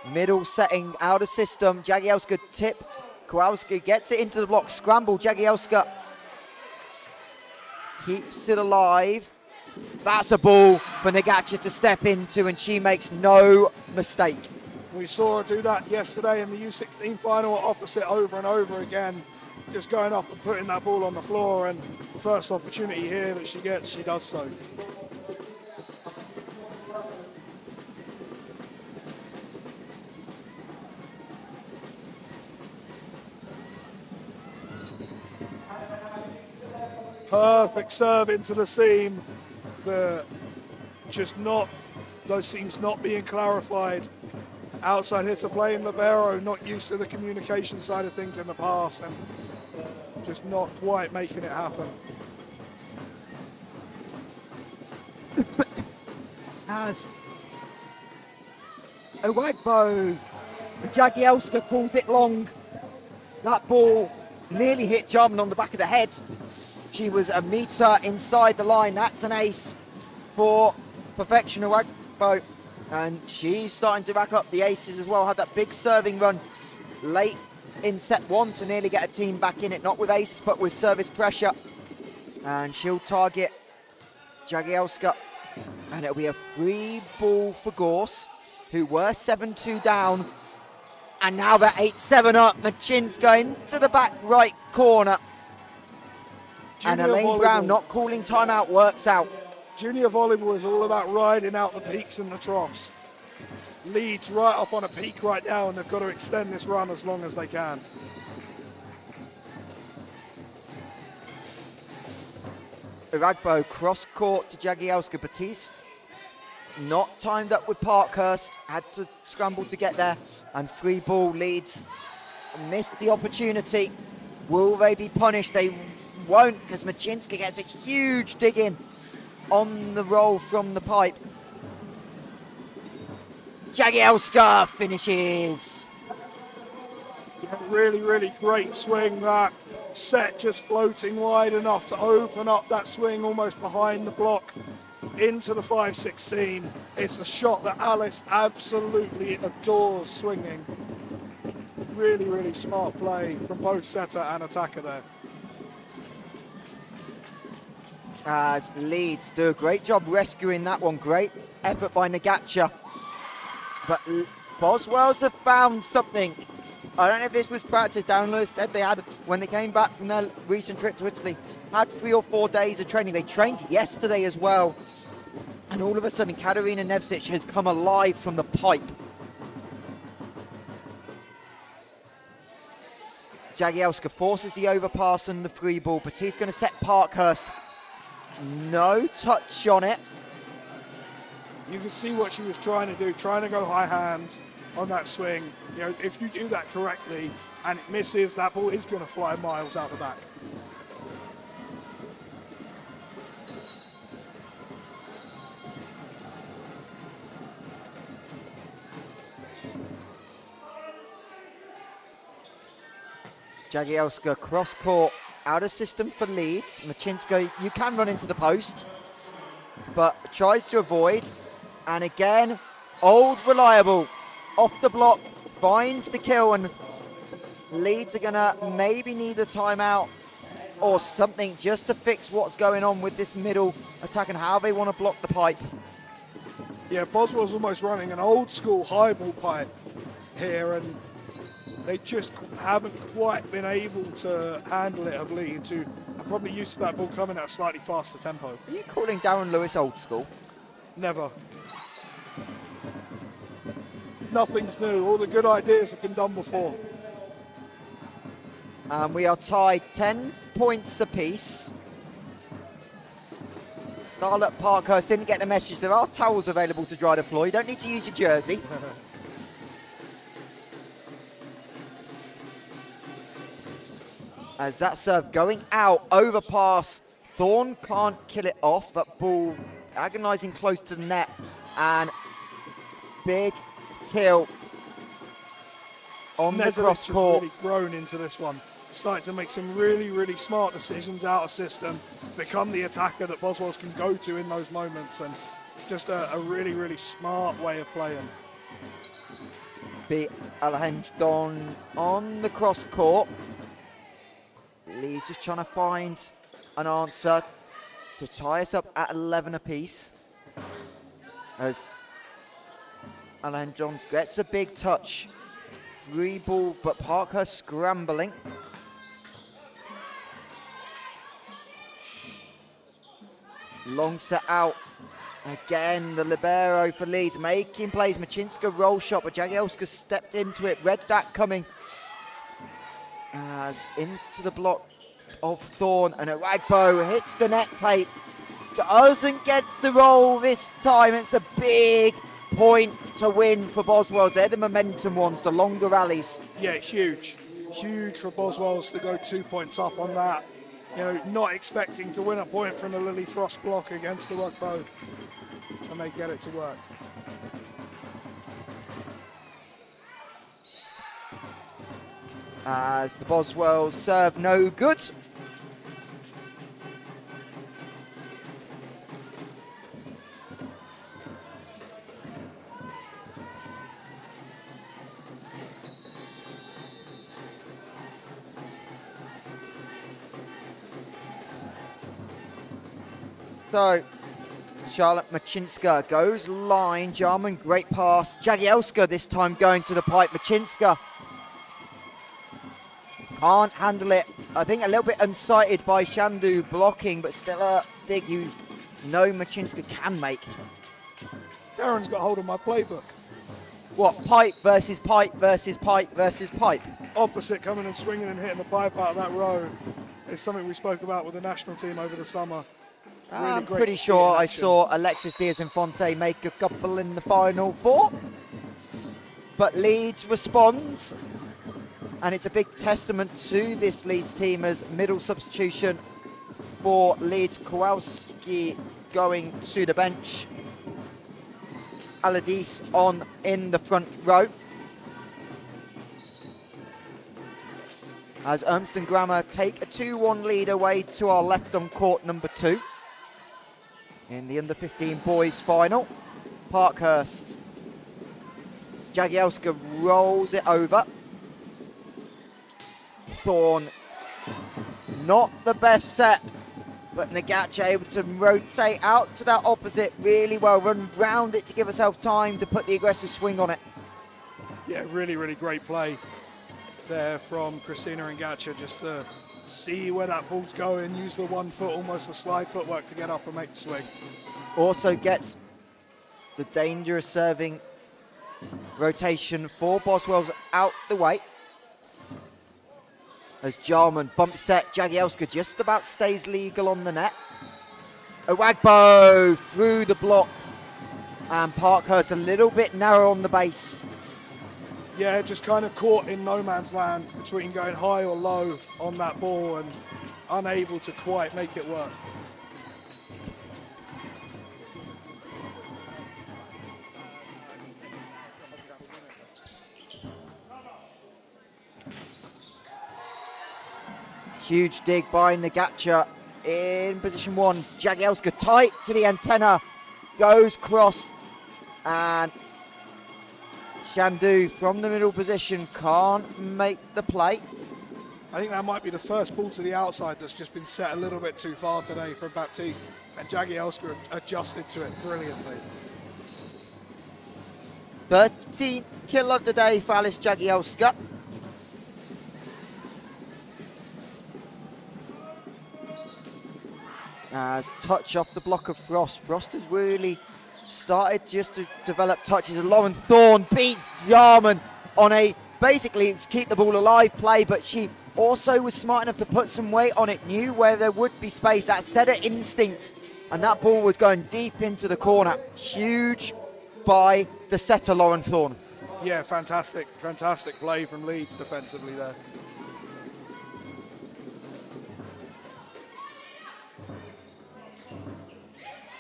Middle setting out of system. Jagielska tipped. Kowalski gets it into the block. Scramble. Jagielska keeps it alive. That's a ball for Negacha to step into, and she makes no mistake. We saw her do that yesterday in the U16 final opposite over and over again. Just going up and putting that ball on the floor, and the first opportunity here that she gets, she does so. Perfect serve into the seam. Those seams not being clarified. Outside hitter playing libero, not used to the communication side of things in the past, and just not quite making it happen. As a right bow, Jagielska calls it long. That ball nearly hit Jarman on the back of the head. She was a meter inside the line. That's an ace for Perfection Aragbo. And she's starting to rack up the aces as well. Had that big serving run late in set one to nearly get a team back in it. Not with aces, but with service pressure. And she'll target Jagielska. And it'll be a free ball for Gorse, who were 7-2 down. And now they're 8-7 up. Machinska into the back right corner. And Elaine Brown not calling timeout works out. Junior volleyball is all about riding out the peaks and the troughs. Leeds right up on a peak right now, and they've got to extend this run as long as they can. Aragbo cross court to Jagielska. Batiste not timed up with Parkhurst, had to scramble to get there, and free ball. Leeds missed the opportunity. Will they be punished? They won't, because Machinska gets a huge dig in on the roll from the pipe. Jagielska finishes. Yeah, really, really great swing. That set just floating wide enough to open up that swing almost behind the block into the 5-6 seam. It's a shot that Alice absolutely adores swinging. Really, really smart play from both setter and attacker there. As Leeds do a great job rescuing that one. Great effort by Negacha. But Boswells have found something. I don't know if this was practice. Darren Lewis said they had, when they came back from their recent trip to Italy, had 3 or 4 days of training. They trained yesterday as well. And all of a sudden, Katarina Nevsic has come alive from the pipe. Jagielska forces the overpass and the free ball. Batiste going to set Parkhurst. No touch on it. You can see what she was trying to do, trying to go high hands on that swing. You know, if you do that correctly and it misses, that ball is going to fly miles out the back. Jagielska cross court, out of system for Leeds. Machinska, you can run into the post, but tries to avoid. And again, old reliable, off the block, finds the kill, and Leeds are gonna maybe need a timeout or something just to fix what's going on with this middle attack and how they want to block the pipe. Yeah, Boswell's almost running an old school high ball pipe here, and they just haven't quite been able to handle it of Leeds, who are probably used to that ball coming at a slightly faster tempo. Are you calling Darren Lewis old school? Never. Nothing's new. All the good ideas have been done before. And we are tied 10 points apiece. Scarlett Parkhurst didn't get the message. There are towels available to dry the floor. You don't need to use your jersey. As that serve going out, overpass. Thorne can't kill it off. That ball agonising close to the net. And big kill on the cross court. Really grown into this one. Starting to make some really, really smart decisions out of system. Become the attacker that Boswells can go to in those moments. And just a really, really smart way of playing. beat Alejandro on the cross court. Leeds just trying to find an answer to tie us up at 11 apiece. As Alejandro gets a big touch. Free ball, but Parker scrambling. Long set out. Again, the libero for Leeds, making plays. Machinska roll shot, but Jagielska stepped into it, read that coming. As into the block of Thorne, and Aragbo hits the net tape. Doesn't get the roll this time. It's a big point to win for Boswells. They're the momentum ones, the longer rallies. Yeah, huge. Huge for Boswells to go 2 points up on that. You know, not expecting to win a point from the Lily Frost block against the Rugbo, and they get it to work. As the Boswells serve no good. So, Charlotte Machinska goes line. Jarman, great pass. Jagielska this time going to the pipe. Machinska can't handle it. I think a little bit unsighted by Shandu blocking, but still a dig you know Machinska can make. Darren's got hold of my playbook. What, pipe versus pipe versus pipe versus pipe? Opposite coming and swinging and hitting the pipe out of that row is something we spoke about with the national team over the summer. Really I'm great pretty to see sure in I action. saw Alexis Diaz-Infante make a couple in the final four. But Leeds responds, and it's a big testament to this Leeds team as middle substitution for Leeds. Kowalski going to the bench. Aladis on in the front row. As Urmston Grammar take a 2-1 lead away to our left on court number 2. In the under-15 boys final. Parkhurst. Jagielska rolls it over. Thorne, not the best set, but Nagacha able to rotate out to that opposite really well, run round it to give herself time to put the aggressive swing on it. Yeah, really, really great play there from Christina Nagacha, just to see where that ball's going, use the 1 foot, almost the slide footwork to get up and make the swing. Also gets the dangerous serving rotation for Boswells out the way. As Jarman bump set, Jagielska just about stays legal on the net. Owagbo through the block, and Parkhurst a little bit narrow on the base. Yeah, just kind of caught in no man's land between going high or low on that ball and unable to quite make it work. Huge dig by Nagacha in position 1. Jagielska tight to the antenna, goes cross, and Shandu from the middle position can't make the play. I think that might be the first ball to the outside that's just been set a little bit too far today for Baptiste, and Jagielska adjusted to it brilliantly. 13th kill of the day for Alice Jagielska. As touch off the block of Frost. Frost has really started just to develop touches. And Lauren Thorne beats Jarman on a basically keep the ball alive play, but she also was smart enough to put some weight on it, knew where there would be space. That setter instinct, and that ball was going deep into the corner. Huge by the setter, Lauren Thorne. Yeah, fantastic play from Leeds defensively there.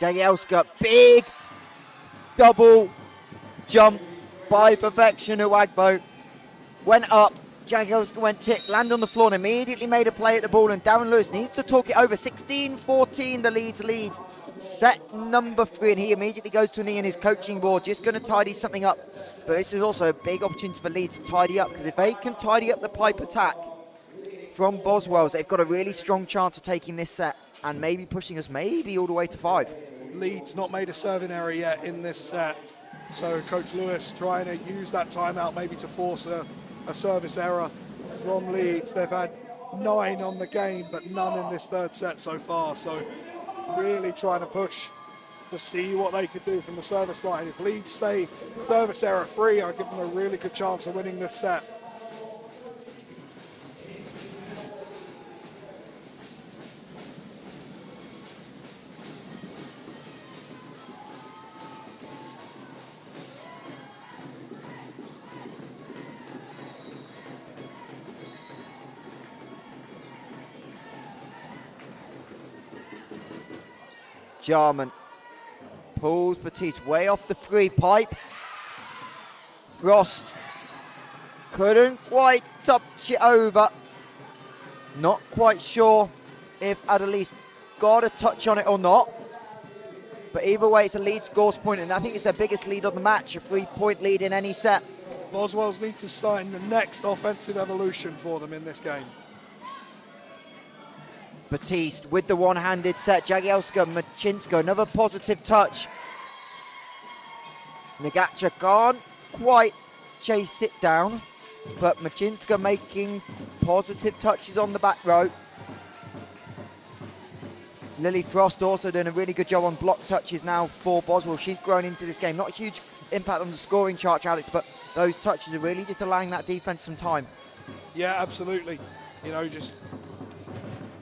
Jagielska, big double jump by Perfection Owagbo. Went up, Jagielska went tick, land on the floor and immediately made a play at the ball, and Darren Lewis needs to talk it over. 16-14 the Leeds lead. Set number 3, and he immediately goes to a knee in his coaching board, just going to tidy something up. But this is also a big opportunity for Leeds to tidy up, because if they can tidy up the pipe attack from Boswells, they've got a really strong chance of taking this set and maybe pushing us maybe all the way to 5. Leeds not made a serving error yet in this set. So Coach Lewis trying to use that timeout maybe to force a service error from Leeds. They've had 9 on the game, but none in this third set so far. So really trying to push to see what they could do from the service line. If Leeds stay service error free, I give them a really good chance of winning this set. Jarman pulls Batiste way off the 3 pipe. Frost couldn't quite touch it over. Not quite sure if Adelise got a touch on it or not. But either way, it's a Leeds Gorse point, and I think it's their biggest lead of the match, a 3-point lead in any set. Boswells need to start in the next offensive evolution for them in this game. Batiste with the one-handed set. Jagielska, Machinska, another positive touch. Nagacha can't quite chase it down, but Machinska making positive touches on the back row. Lily Frost also doing a really good job on block touches now for Boswell. She's grown into this game. Not a huge impact on the scoring chart, Alex, but those touches are really just allowing that defense some time. Yeah, absolutely. You know, just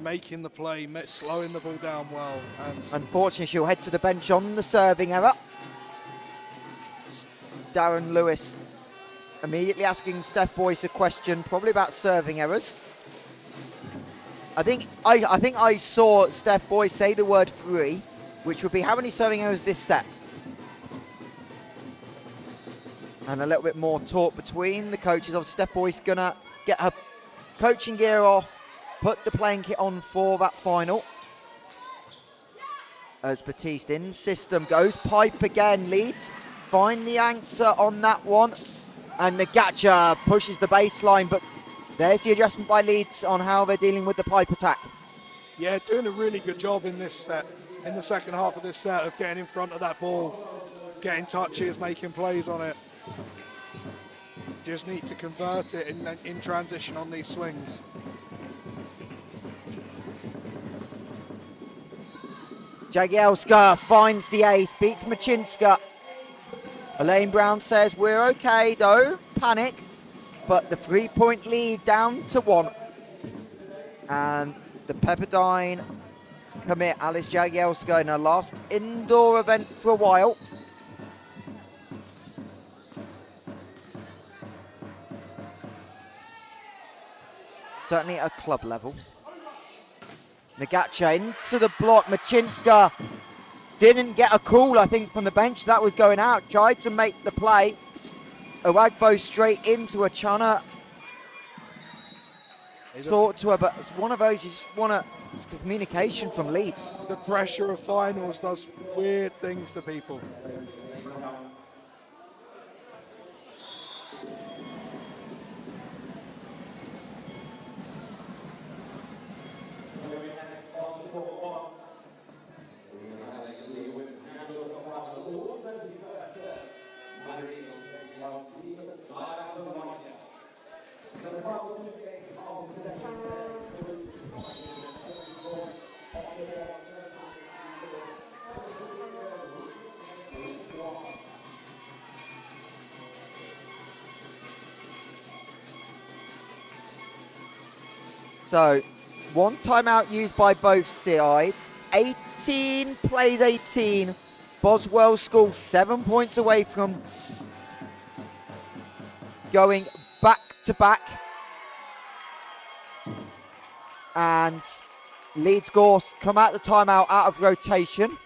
making the play, slowing the ball down well. And unfortunately, she'll head to the bench on the serving error. Darren Lewis immediately asking Steph Boyce a question, probably about serving errors. I think I saw Steph Boyce say the word 3, which would be how many serving errors this set. And a little bit more talk between the coaches. Obviously, Steph Boyce gonna get her coaching gear off, put the playing kit on for that final. As Batiste in system, goes pipe again. Leeds find the answer on that one. And Nagacha pushes the baseline, but there's the adjustment by Leeds on how they're dealing with the pipe attack. Yeah, doing a really good job in this set, in the second half of this set, of getting in front of that ball, getting touches, making plays on it. Just need to convert it in transition on these swings. Jagielska finds the ace, beats Machinska. Elaine Brown says, we're okay, don't panic. But the 3-point lead down to 1. And the Pepperdine commit, Alice Jagielska, in her last indoor event for a while. Certainly at club level. Nagacha into the block. Machinska didn't get a call, I think, from the bench. That was going out. Tried to make the play. Owagbo straight into her. Chana talk to her, but it's one of those, you just want communication from Leeds. The pressure of finals does weird things to people. So, one timeout used by both sides. 18 plays 18. Boswell School 7 points away from going back to back. And Leeds Gorse come out the timeout out of rotation.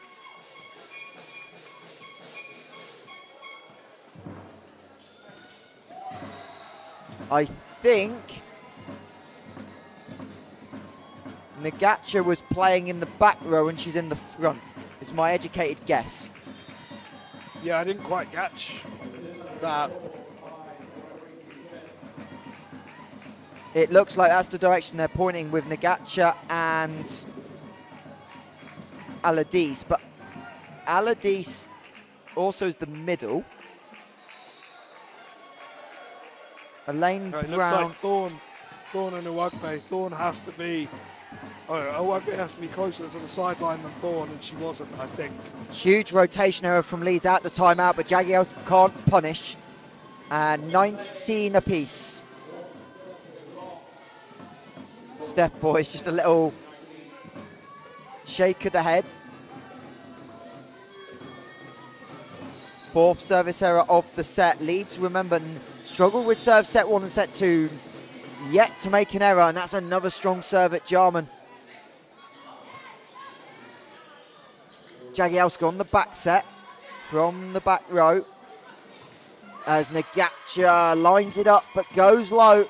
I think Nagacha was playing in the back row and she's in the front. It's my educated guess. Yeah, I didn't quite catch that. It looks like that's the direction they're pointing with Nagacha and Aladis, but Aladis also is the middle. Elaine It looks Brown. like Thorn and Uwagbe. Thorn has to be, Uwagbe has to be closer to the sideline than Thorn, and she wasn't, I think. Huge rotation error from Leeds at the timeout, but Jagiels can't punish. And 19 apiece. Steph Boys, just a little shake of the head. Fourth service error of the set. Leeds, remember, struggled with serve set 1 and set 2. Yet to make an error, and that's another strong serve at Jarman. Jagielska on the back set from the back row as Nagacha lines it up but goes low.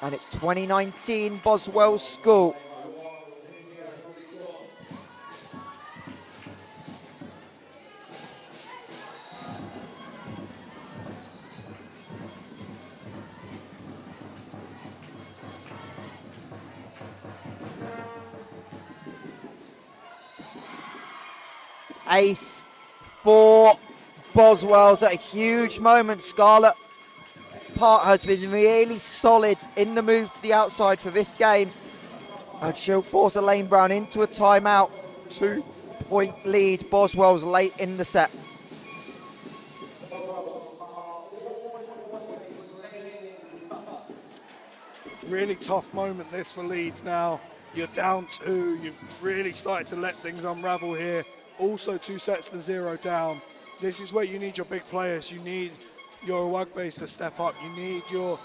And it's 2019 Boswells School. Ace for Boswells at a huge moment. Scarlett Park has been really solid in the move to the outside for this game. And she'll force Elaine Brown into a timeout. 2-point lead, Boswells late in the set. Really tough moment this for Leeds now. You're down 2. You've really started to let things unravel here. Also 2 sets to 0 down. This is where you need your big players. You need your Uwagbes to step up. You need your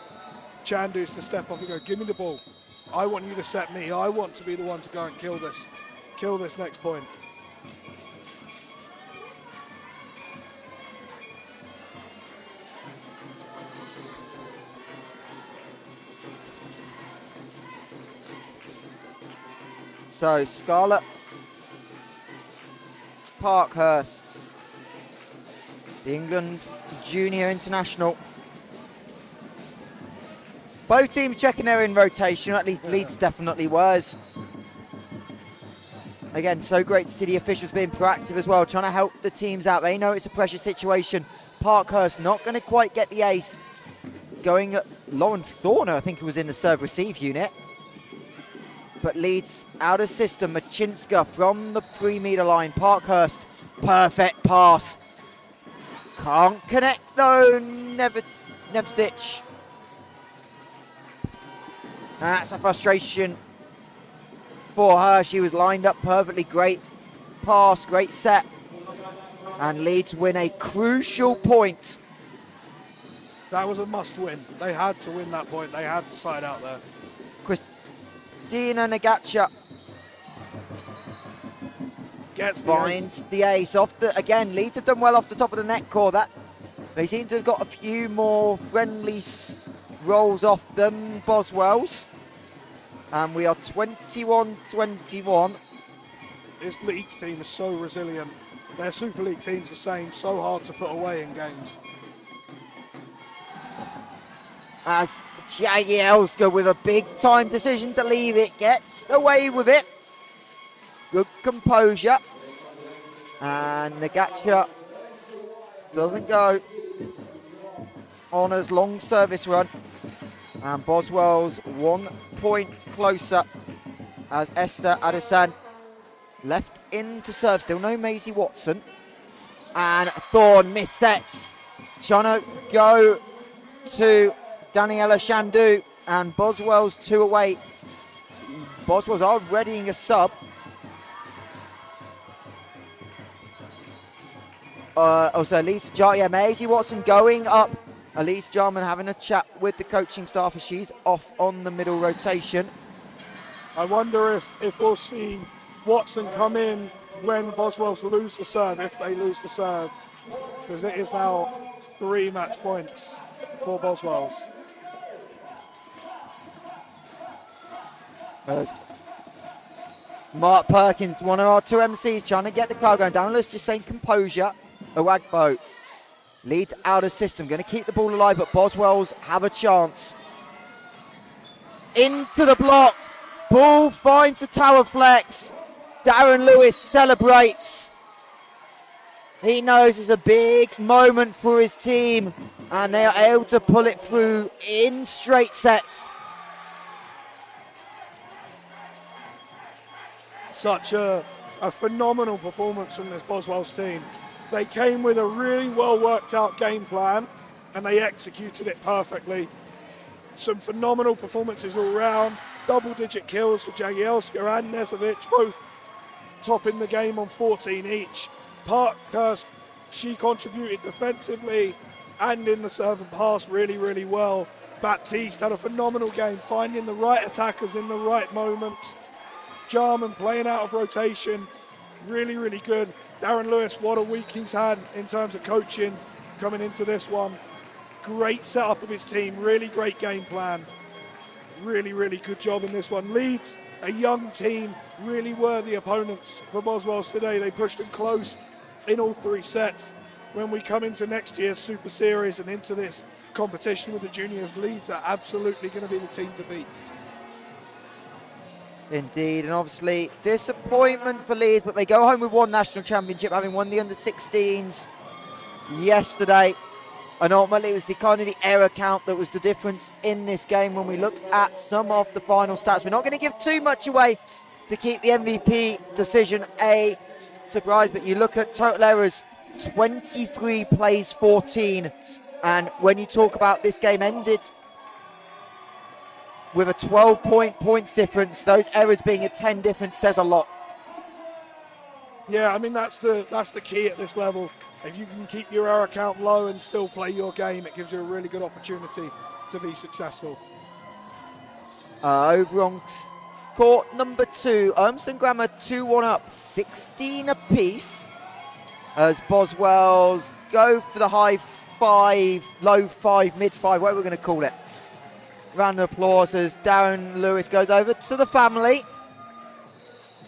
Chandus to step up and go, give me the ball. I want you to set me. I want to be the one to go and kill this next point. So Scarlett Parkhurst, the England Junior International. Both teams checking they're in rotation, at least Leeds definitely was. Again, so great to see the officials being proactive as well, trying to help the teams out. They know it's a pressure situation. Parkhurst not going to quite get the ace. Going at Lauren Thorner, I think it was in the serve-receive unit. But Leeds out of system. Machinska from the 3-metre line. Parkhurst, perfect pass. Can't connect though. Nevsic. That's a frustration for her. She was lined up perfectly. Great pass, great set. And Leeds win a crucial point. That was a must win. They had to win that point. They had to side out there. Dina Nagacha Gets the finds the ace off the, again, Leeds have done well off the top of the net core. That they seem to have got a few more friendly rolls off than Boswells. And we are 21-21. This Leeds team is so resilient. Their Super League team's the same, so hard to put away in games. As Jagielska with a big time decision to leave it, gets away with it. Good composure. And Nagacha doesn't go. Honours long service run. And Boswell's 1 point closer as Esther Adesan left in to serve. Still no Maisie Watson. And Thorne missets. Trying to go to Daniela Shandu, and Boswell's 2 away. Boswell's are readying a sub. Also, Elise Jarman, yeah, Maisie Watson going up. Elise Jarman having a chat with the coaching staff as she's off on the middle rotation. I wonder if we'll see Watson come in when Boswells lose the serve, if they lose the serve, because it is now 3 match points for Boswells. Mark Perkins, one of our two MCs, trying to get the crowd going down. Let's just saying composure. Owagbo leads out of system, going to keep the ball alive, but Boswells have a chance. Into the block, ball finds the tower flex. Darren Lewis celebrates. He knows it's a big moment for his team, and they are able to pull it through in straight sets. Such a phenomenal performance from this Boswells team. They came with a really well worked out game plan and they executed it perfectly. Some phenomenal performances all round. Double-digit kills for Jagielska and Nezovic, both topping the game on 14 each. Parkhurst, she contributed defensively and in the serve and pass really, really well. Baptiste had a phenomenal game, finding the right attackers in the right moments. Jarman playing out of rotation, really, really good. Darren Lewis, what a week he's had in terms of coaching coming into this one. Great setup of his team, really great game plan. Really, really good job in this one. Leeds, a young team, really worthy opponents for Boswells today. They pushed them close in all three sets. When we come into next year's Super Series and into this competition with the juniors, Leeds are absolutely going to be the team to beat. Indeed, and obviously disappointment for Leeds, but they go home with one national championship, having won the under-16s yesterday. And ultimately, it was the error count that was the difference in this game. When we look at some of the final stats, we're not going to give too much away to keep the MVP decision a surprise, but you look at total errors, 23 plays 14. And when you talk about this game ended with a 12-point points difference, those errors being a 10 difference says a lot. Yeah, I mean, that's the key at this level. If you can keep your error count low and still play your game, it gives you a really good opportunity to be successful. Over on court number 2, Urmston Grammar 2-1 up, 16 apiece, as Boswells go for the high 5, low 5, mid 5, whatever we're going to call it. Round of applause as Darren Lewis goes over to the family.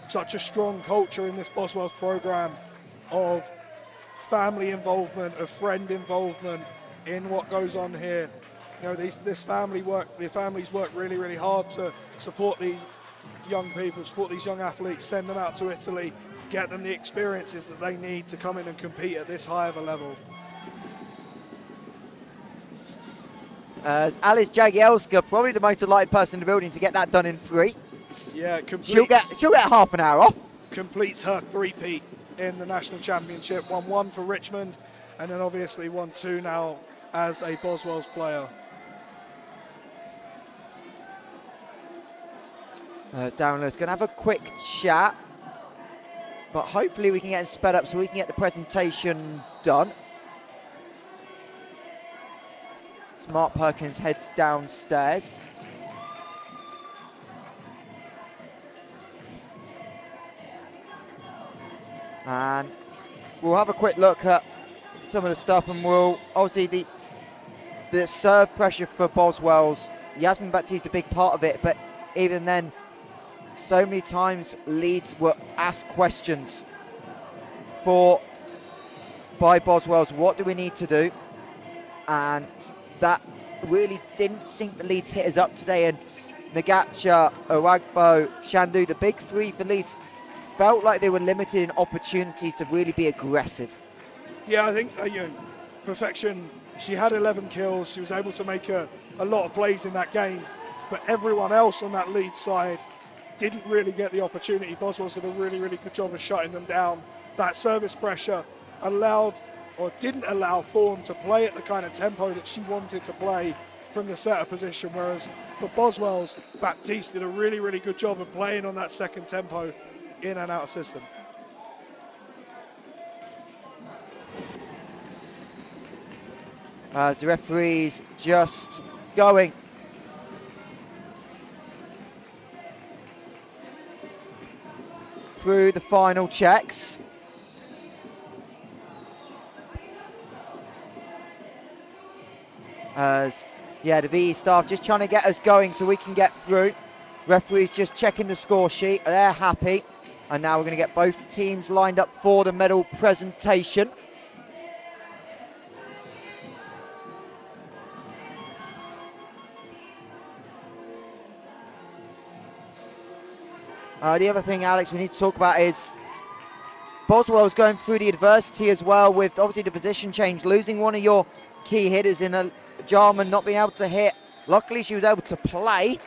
Such a strong culture in this Boswells program of family involvement, of friend involvement in what goes on here. You know, the families work really, really hard to support these young people, support these young athletes, send them out to Italy, get them the experiences that they need to come in and compete at this high of a level. As Alice Jagielska, probably the most delighted person in the building to get that done in 3. Yeah, she'll get half an hour off. Completes her three-peat in the national championship. Won 1 for Richmond, and then obviously won 2 now as a Boswells player. Darren Lewis going to have a quick chat, but hopefully we can get him sped up so we can get the presentation done. Mark Perkins heads downstairs. And we'll have a quick look at some of the stuff, and we'll obviously the serve pressure for Boswells. Yasmin Baptiste a big part of it, but even then, so many times Leeds were asked questions by Boswells, what do we need to do? And that really didn't sink the Leeds hitters up today. And Nagacha, Owagbo, Shandu, the big 3 for Leeds, felt like they were limited in opportunities to really be aggressive. Yeah, I think Perfection, she had 11 kills. She was able to make a lot of plays in that game. But everyone else on that Leeds side didn't really get the opportunity. Boswells did a really, really good job of shutting them down. That service pressure didn't allow Thorne to play at the kind of tempo that she wanted to play from the setter position, whereas for Boswells, Baptiste did a really, really good job of playing on that second tempo in and out of system. As the referee's just going through the final checks. As the VE staff just trying to get us going so we can get through. Referees just checking the score sheet. They're happy. And now we're going to get both teams lined up for the medal presentation. The other thing, Alex, we need to talk about is Boswell's going through the adversity as well with obviously the position change, losing one of your key hitters in a Jarman, not being able to hit. Luckily, she was able to play,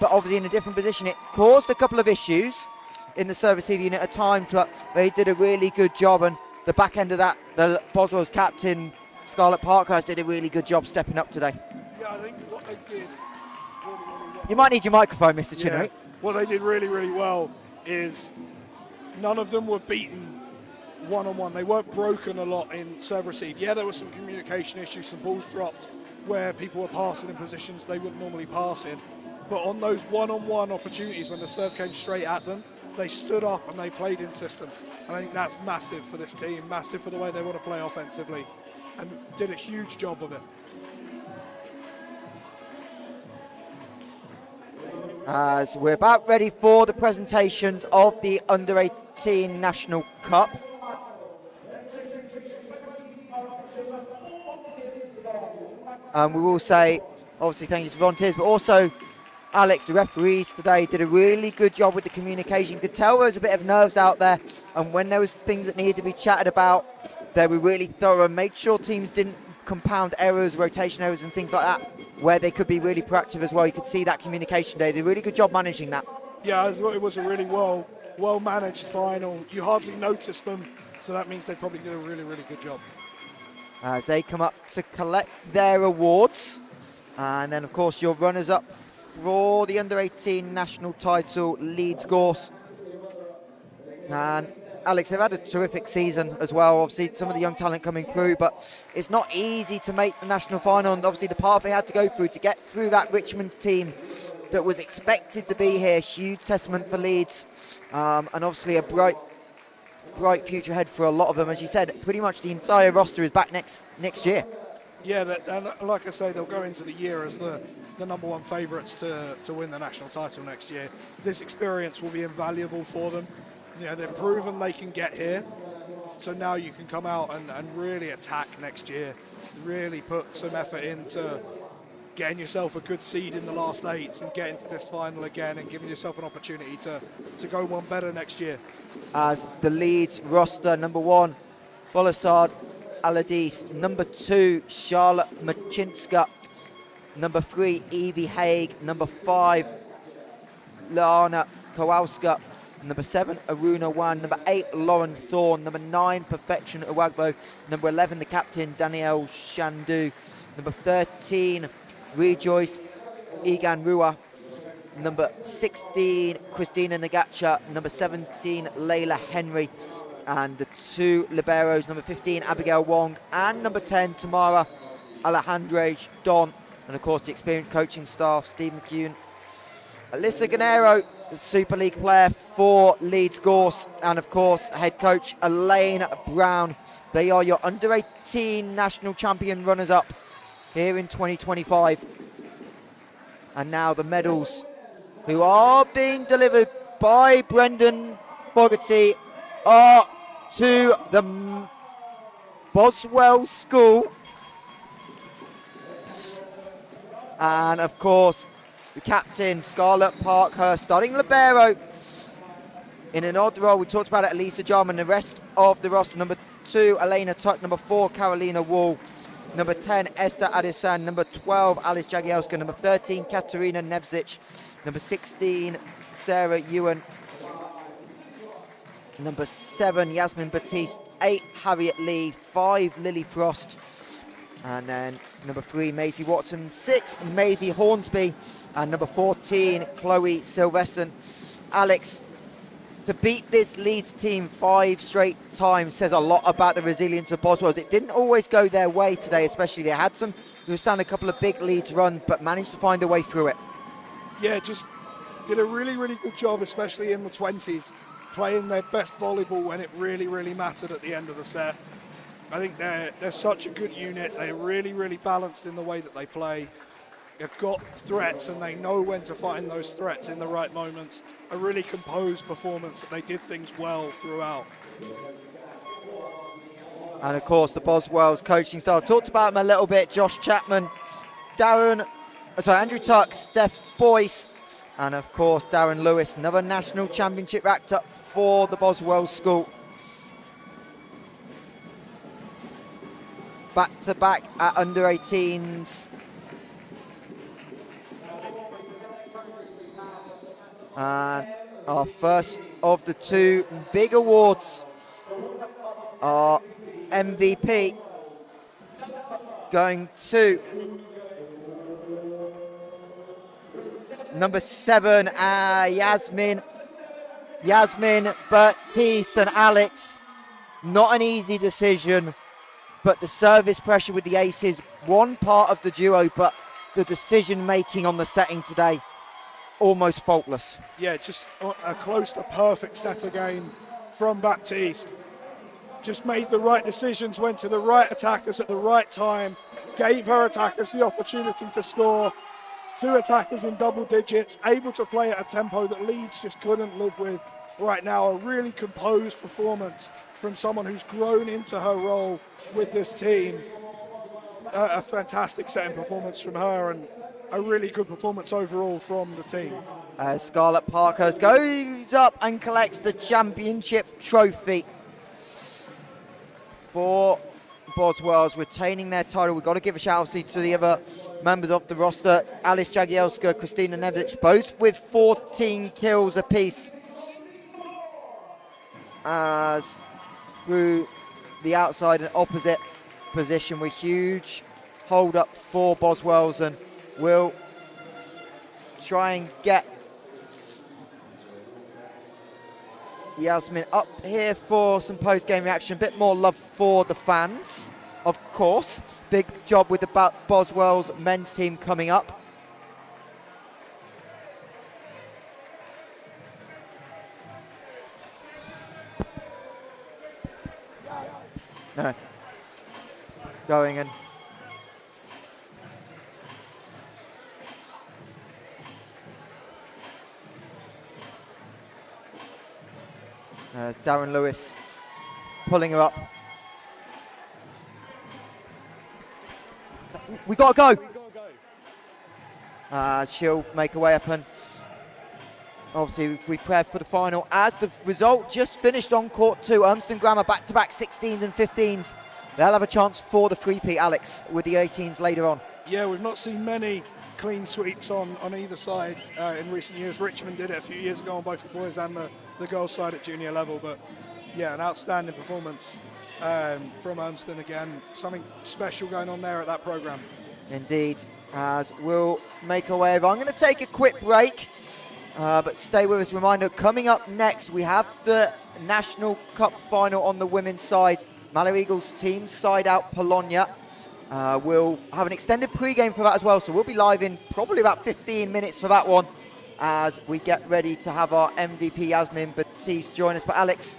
but obviously in a different position. It caused a couple of issues in the service receive unit at times, but they did a really good job. And the back end of that, the Boswell's captain, Scarlett Parkhurst, did a really good job stepping up today. Yeah, I think what they did really well. You might need your microphone, Mr. Chinnery. Yeah. What they did really, really well is none of them were beaten one-on-one. They weren't broken a lot in serve receive. Yeah, there were some communication issues, some balls dropped where people were passing in positions they wouldn't normally pass in. But on those one-on-one opportunities when the serve came straight at them, they stood up and they played in system. And I think that's massive for this team, massive for the way they want to play offensively, and did a huge job of it. As we're about ready for the presentations of the Under-18 National Cup. We will say, obviously, thank you to volunteers, but also Alex, the referees today, did a really good job with the communication. You could tell there was a bit of nerves out there, and when there was things that needed to be chatted about, they were really thorough, made sure teams didn't compound errors, rotation errors and things like that, where they could be really proactive as well. You could see that communication. They did a really good job managing that. Yeah, it was a really well managed final. You hardly noticed them, so that means they probably did a really, really good job. As they come up to collect their awards. And then, of course, your runners-up for the Under-18 national title, Leeds Gorse. And Alex, they've had a terrific season as well. Obviously, some of the young talent coming through, but it's not easy to make the national final. And obviously, the path they had to go through to get through that Richmond team that was expected to be here. Huge testament for Leeds. And obviously, a bright future ahead for a lot of them. As you said, pretty much the entire roster is back next year. Yeah, and like I say, they'll go into the year as the number one favourites to win the national title next year. This experience will be invaluable for them. You know, they've proven they can get here, so now you can come out and really attack next year, really put some effort into getting yourself a good seed in the last eights and getting to this final again and giving yourself an opportunity to go one better next year. As the Leeds roster, number 1, Bolasard Aladis, number 2, Charlotte Machinska, number 3, Evie Haig, number 5, Lana Kowalska, number 7, Aruna Wan, number 8, Lauren Thorne, number 9, Perfection Uwagbo, number 11, the captain, Danielle Shandu, number 13, Rejoice Egan Rua, number 16, Christina Nagacha, number 17, Layla Henry, and the 2 liberos, number 15, Abigail Wong, and number 10, Tamara Alejandre Don, and of course the experienced coaching staff, Steve McCune, Alyssa Ganero, the Super League player for Leeds Gorse, and of course head coach Elaine Brown. They are your Under-18 national champion runners-up here in 2025. And now the medals, who are being delivered by Brendan Fogarty, are to the Boswells School. And of course, the captain, Scarlett Parkhurst, starting libero. In an odd role, we talked about it, Elisa Jarman. The rest of the roster, number 2, Elena Tuck, number 4, Carolina Wall, number 10, Esther Adesan, number 12, Alice Jagielska, number 13, Katerina Nevzic, number 16, Sarah Ewan, number 7, Yasmin Batiste, 8, Harriet Lee, 5, Lily Frost, and then number 3, Maisie Watson, 6, Maisie Hornsby, and number 14, Chloe Sylvester. Alex, to beat this Leeds team 5 straight times says a lot about the resilience of Boswells. It didn't always go their way today, especially they had some who stand a couple of big Leeds runs, but managed to find a way through it. Yeah, just did a really, really good job, especially in the 20s, playing their best volleyball when it really, really mattered at the end of the set. I think they're such a good unit. They're really, really balanced in the way that they play. They've got threats and they know when to find those threats in the right moments. A really composed performance. They did things well throughout. And of course, the Boswells coaching style. Talked about him a little bit. Josh Chapman, Andrew Tuck, Steph Boyce, and of course, Darren Lewis. Another national championship racked up for the Boswells school. Back to back at under 18s. And our first of the two big awards, our MVP, going to number 7, Yasmin Baptiste and Alex. Not an easy decision, but the service pressure with the aces, one part of the duo, but the decision making on the setting today, almost faultless. Yeah, just a close to perfect setter game from Baptiste. Just made the right decisions, went to the right attackers at the right time, gave her attackers the opportunity to score. 2 attackers in double digits, able to play at a tempo that Leeds just couldn't live with right now. A really composed performance from someone who's grown into her role with this team. A fantastic setting performance from her and a really good performance overall from the team. Scarlett Parkhurst goes up and collects the championship trophy for Boswells, retaining their title. We've got to give a shout out to the other members of the roster. Alice Jagielska, Christina Nevich, both with 14 kills apiece. As through the outside and opposite position, with huge hold up for Boswells, and will try and get Yasmin up here for some post-game reaction. A bit more love for the fans, of course. Big job with the Boswells men's team coming up. No. Going in. Darren Lewis pulling her up. We gotta go. She'll make her way up, and obviously we prepared for the final. As the result just finished on court 2, Urmston Grammar back-to-back 16s and 15s. They'll have a chance for the three-peat, Alex, with the 18s later on. Yeah, we've not seen many clean sweeps on either side in recent years. Richmond did it a few years ago on both the boys and the girls side at junior level, but yeah, an outstanding performance from Urmston again. Something special going on there at that programme. Indeed, as we'll make our way over. I'm going to take a quick break, but stay with us. Reminder, coming up next, we have the National Cup final on the women's side. Mallow Eagles team side out Bologna. We'll have an extended pre-game for that as well, so we'll be live in probably about 15 minutes for that one as we get ready to have our MVP Yasmin Baptiste join us. But Alex,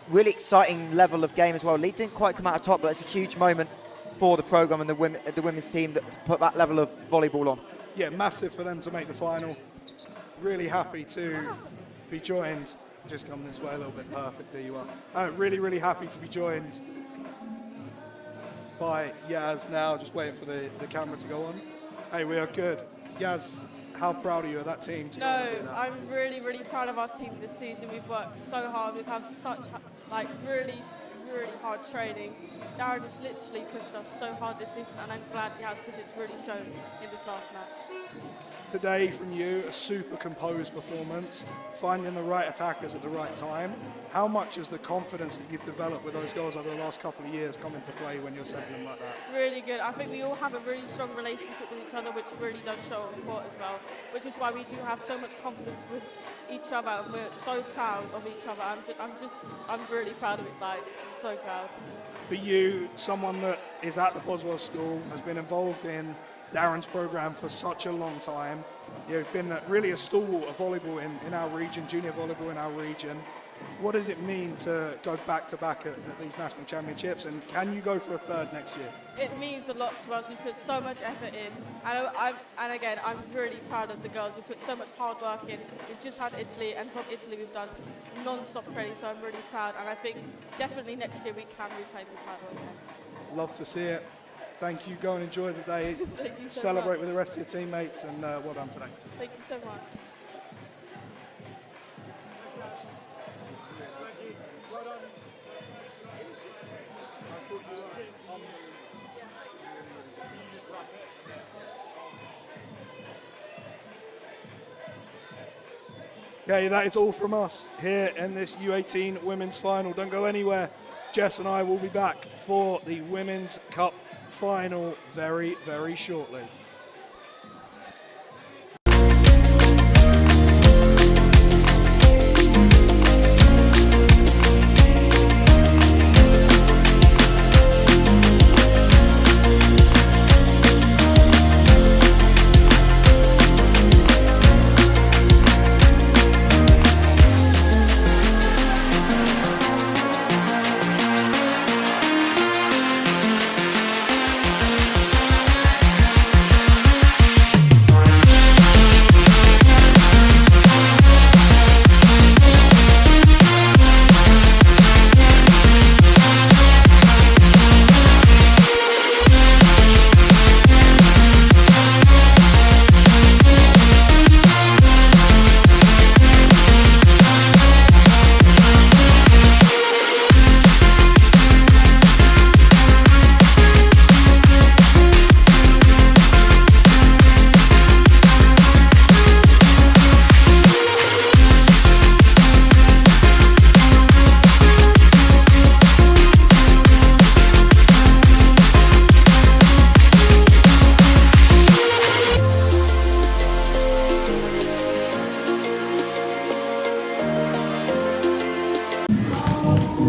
really exciting level of game as well. Leeds didn't quite come out on top, but it's a huge moment for the programme and the women's team that to put that level of volleyball on. Yeah, massive for them to make the final. Really happy to be joined. Just come this way a little bit perfect, there you are. Really, really happy to be joined by Yaz now, just waiting for the camera to go on. Hey, we are good. Yaz, how proud are you of that team? I'm really, really proud of our team this season. We've worked so hard. We've had such, really, really hard training. Darren has literally pushed us so hard this season, and I'm glad he has, because it's really shown in this last match. Today from you, a super composed performance, finding the right attackers at the right time. How much has the confidence that you've developed with those goals over the last couple of years come into play when you're setting them like that? Really good. I think we all have a really strong relationship with each other, which really does show on court as well, which is why we do have so much confidence with each other, and we're so proud of each other. I'm really proud of it, I'm so proud. For you, someone that is at the Boswells school, has been involved in Darren's program for such a long time. You've been really a stalwart of volleyball in our region, junior volleyball in our region. What does it mean to go back to back at these national championships, and can you go for a third next year? It means a lot to us. We put so much effort in, and again, I'm really proud of the girls. We put so much hard work in. We've just had Italy, and from Italy we've done non-stop training, so I'm really proud, and I think definitely next year we can reclaim the title again. Love to see it. Thank you. Go and enjoy the day. Thank you so Celebrate much. with the rest of your teammates, and well done today. Thank you so much. Okay, that is all from us here in this U18 women's final. Don't go anywhere. Jess and I will be back for the Women's Cup final very, very shortly.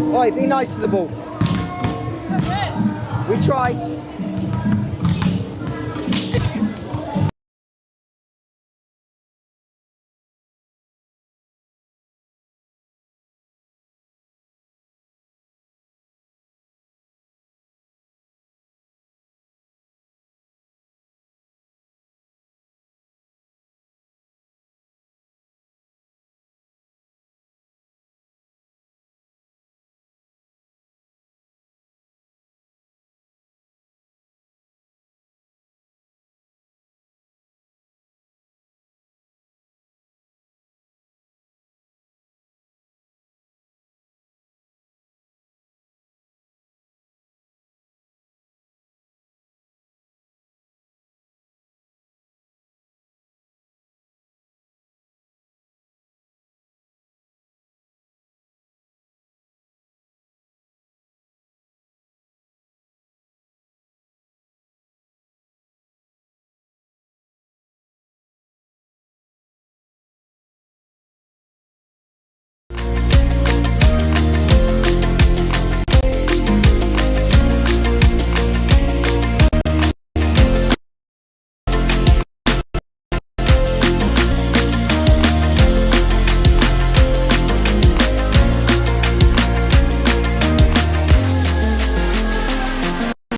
Right, be nice to the ball. We try.